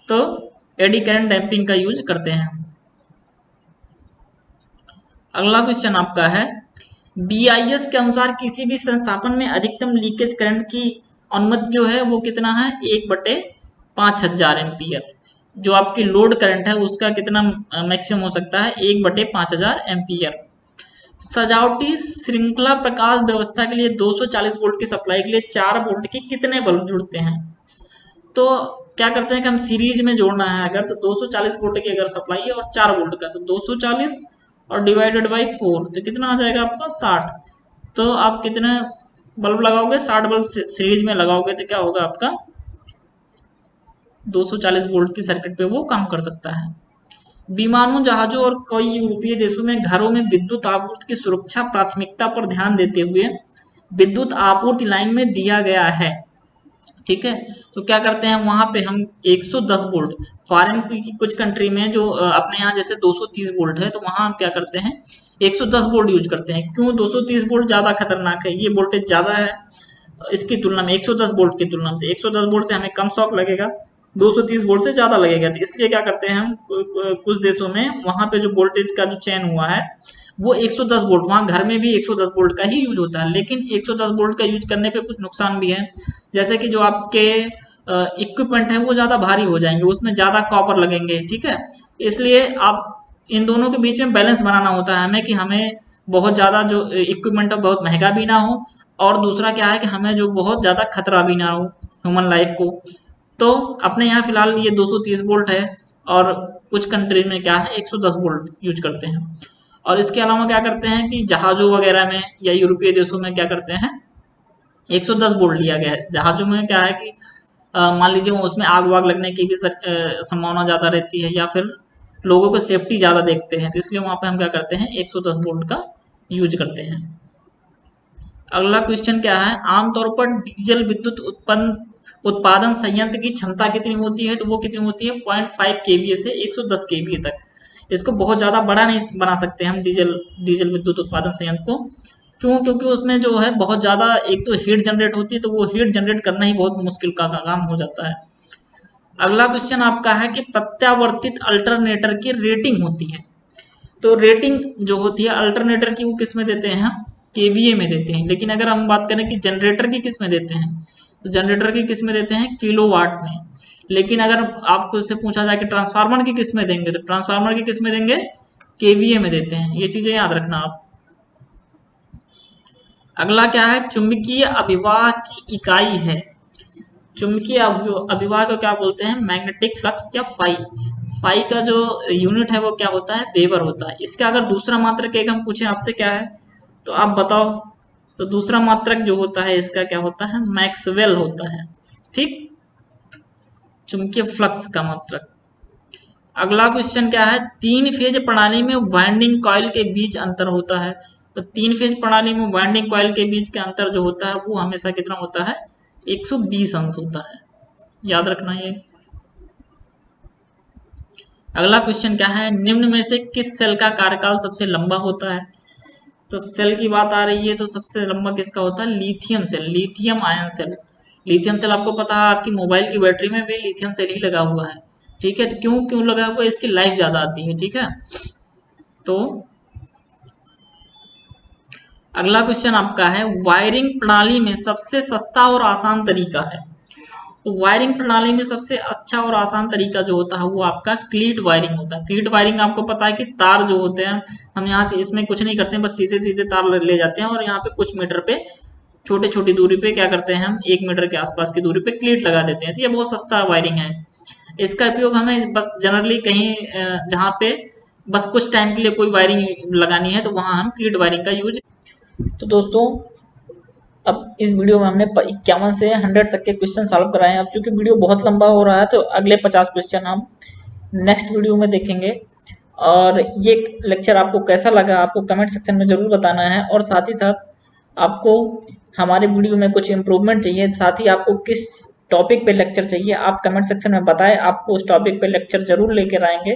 [SPEAKER 1] तो एडी करंट डैम्पिंग का यूज करते हैं। अगला क्वेश्चन आपका है, BIS के अनुसार किसी भी संस्थापन में अधिकतम लीकेज करंट की अनुमति जो है वो कितना है? 1/5000 एम्पियर। जो आपकी लोड करंट है उसका कितना मैक्सिमम हो सकता है? 1/5000 एम्पियर। सजावटी श्रृंखला प्रकाश व्यवस्था के लिए 240 वोल्ट की सप्लाई के लिए 4 वोल्ट के कितने बल्ब जुड़ते हैं? तो क्या करते हैं कि हम सीरीज में जोड़ना है अगर, तो 240 वोल्ट की अगर सप्लाई है और 4 वोल्ट का, तो 240 और डिवाइडेड बाई 4, तो कितना आ जाएगा आपका? 60। तो आप कितने बल्ब लगाओगे? 60 बल्ब सीरीज में लगाओगे तो क्या होगा आपका? 240 वोल्ट की सर्किट पे वो काम कर सकता है। विमानों, जहाजों और कई यूरोपीय देशों में घरों में विद्युत आपूर्ति की सुरक्षा प्राथमिकता पर ध्यान देते हुए विद्युत आपूर्ति लाइन में दिया गया है, ठीक है। तो क्या करते हैं वहां पे हम 110 वोल्ट, फॉरेन की कुछ कंट्री में जो अपने यहाँ जैसे 230 वोल्ट है, तो वहां हम क्या करते हैं? 110 वोल्ट यूज करते हैं। क्यों? 230 वोल्ट ज्यादा खतरनाक है, ये वोल्टेज ज्यादा है इसकी तुलना में, 110 वोल्ट की तुलना में। 110 वोल्ट से हमें कम शॉक लगेगा, 230 वोल्ट से ज्यादा लगेगा, तो इसलिए क्या करते हैं हम कुछ देशों में वहां पे जो वोल्टेज का जो चयन हुआ है वो 110 वोल्ट, वहां घर में भी 110 वोल्ट का ही यूज होता है। लेकिन 110 वोल्ट का यूज करने पे कुछ नुकसान भी है, जैसे कि जो आपके इक्विपमेंट है वो ज्यादा भारी हो जाएंगे, उसमें ज्यादा कॉपर लगेंगे, ठीक है। इसलिए आप इन दोनों के बीच में बैलेंस बनाना होता है हमें कि हमें बहुत ज़्यादा जो इक्विपमेंट है बहुत महंगा भी ना हो, और दूसरा क्या है कि हमें जो बहुत ज़्यादा खतरा भी ना हो ह्यूमन लाइफ को। तो अपने यहाँ फिलहाल ये 230 वोल्ट है, और कुछ कंट्री में क्या है 110 वोल्ट यूज करते हैं। और इसके अलावा क्या करते हैं कि जहाज़ों वगैरह में या यूरोपीय देशों में क्या करते हैं 110 वोल्ट लिया गया है। जहाज़ों में क्या है कि मान लीजिए उसमें आग वाग लगने की भी संभावना ज़्यादा रहती है, या फिर लोगों को सेफ्टी ज़्यादा देखते हैं, तो इसलिए वहाँ पे हम क्या करते हैं 110 वोल्ट का यूज करते हैं। अगला क्वेश्चन क्या है, आमतौर पर डीजल विद्युत उत्पादन संयंत्र की क्षमता कितनी होती है? तो वो कितनी होती है 0.5 केवीए से 110 केवीए तक। इसको बहुत ज़्यादा बड़ा नहीं बना सकते हम डीजल विद्युत उत्पादन संयंत्र को। क्यों? क्योंकि उसमें जो है बहुत ज़्यादा एक तो हीट जनरेट होती है, तो वो हीट जनरेट करना ही बहुत मुश्किल का काम हो जाता है। अगला क्वेश्चन आपका है कि प्रत्यावर्तित अल्टरनेटर की रेटिंग होती है। तो रेटिंग जो होती है अल्टरनेटर की वो किस में देते हैं हम? केवीए में देते हैं। लेकिन अगर हम बात करें कि जनरेटर की किस में देते हैं, तो जनरेटर की किस में देते हैं? किलोवाट में। लेकिन अगर आपको इससे पूछा जाए कि ट्रांसफार्मर की किस में देंगे, तो ट्रांसफार्मर की किस में देंगे? केवीए में देते हैं। ये चीजें याद रखना आप। अगला क्या है, चुंबकीय अभिवाह की इकाई है। चुंबकीय अभिवाह को क्या बोलते हैं? मैग्नेटिक फ्लक्स या फाई। फाई का जो यूनिट है वो क्या होता है? वेबर होता है। इसका अगर दूसरा मात्रक एक हम पूछे आपसे क्या है, तो आप बताओ। तो दूसरा मात्रक जो होता है इसका क्या होता है? मैक्सवेल होता है। ठीक, चुंबकीय फ्लक्स का मात्रक। अगला क्वेश्चन क्या है, तीन फेज प्रणाली में वाइंडिंग कॉइल के बीच अंतर होता है। तो तीन फेज प्रणाली में वाइंडिंग कॉइल के बीच का अंतर जो होता है वो हमेशा कितना होता है? 120 अंश होता है। याद रखना ये। अगला क्वेश्चन क्या है, निम्न में से किस सेल का कार्यकाल सबसे लंबा होता है? तो सेल की बात आ रही है तो सबसे लंबा किसका होता है? Lithium cell, lithium ion cell. Lithium cell आपको पता है आपकी मोबाइल की बैटरी में भी लिथियम सेल ही लगा हुआ है। ठीक है, तो क्यों क्यों लगा हुआ है? इसकी लाइफ ज्यादा आती है। ठीक है, तो अगला क्वेश्चन आपका है, वायरिंग प्रणाली में सबसे सस्ता और आसान तरीका है। तो वायरिंग प्रणाली में सबसे अच्छा और आसान तरीका जो होता है वो आपका क्लीट वायरिंग होता है। क्लीट वायरिंग आपको पता है कि तार जो होते हैं हम यहाँ से इसमें कुछ नहीं करते हैं, बस सीधे सीधे तार ले जाते हैं और यहाँ पे कुछ मीटर पे छोटे छोटी दूरी पे क्या करते हैं हम 1 मीटर के आसपास की दूरी पे क्लीट लगा देते हैं। तो ये बहुत सस्ता वायरिंग है। इसका उपयोग हमें बस जनरली कहीं जहाँ पे बस कुछ टाइम के लिए कोई वायरिंग लगानी है तो वहाँ हम क्लीट वायरिंग का यूज। तो दोस्तों अब इस वीडियो में हमने 51 से 100 तक के क्वेश्चन सॉल्व कराए हैं। अब चूंकि वीडियो बहुत लंबा हो रहा है तो अगले 50 क्वेश्चन हम नेक्स्ट वीडियो में देखेंगे। और ये लेक्चर आपको कैसा लगा आपको कमेंट सेक्शन में ज़रूर बताना है। और साथ ही साथ आपको हमारे वीडियो में कुछ इम्प्रूवमेंट चाहिए, साथ ही आपको किस टॉपिक पे लेक्चर चाहिए आप कमेंट सेक्शन में बताएं, आपको उस टॉपिक पे लेक्चर जरूर लेकर आएंगे।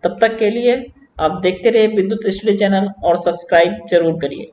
[SPEAKER 1] तब तक के लिए आप देखते रहिए विद्युत स्टडी चैनल और सब्सक्राइब जरूर करिए।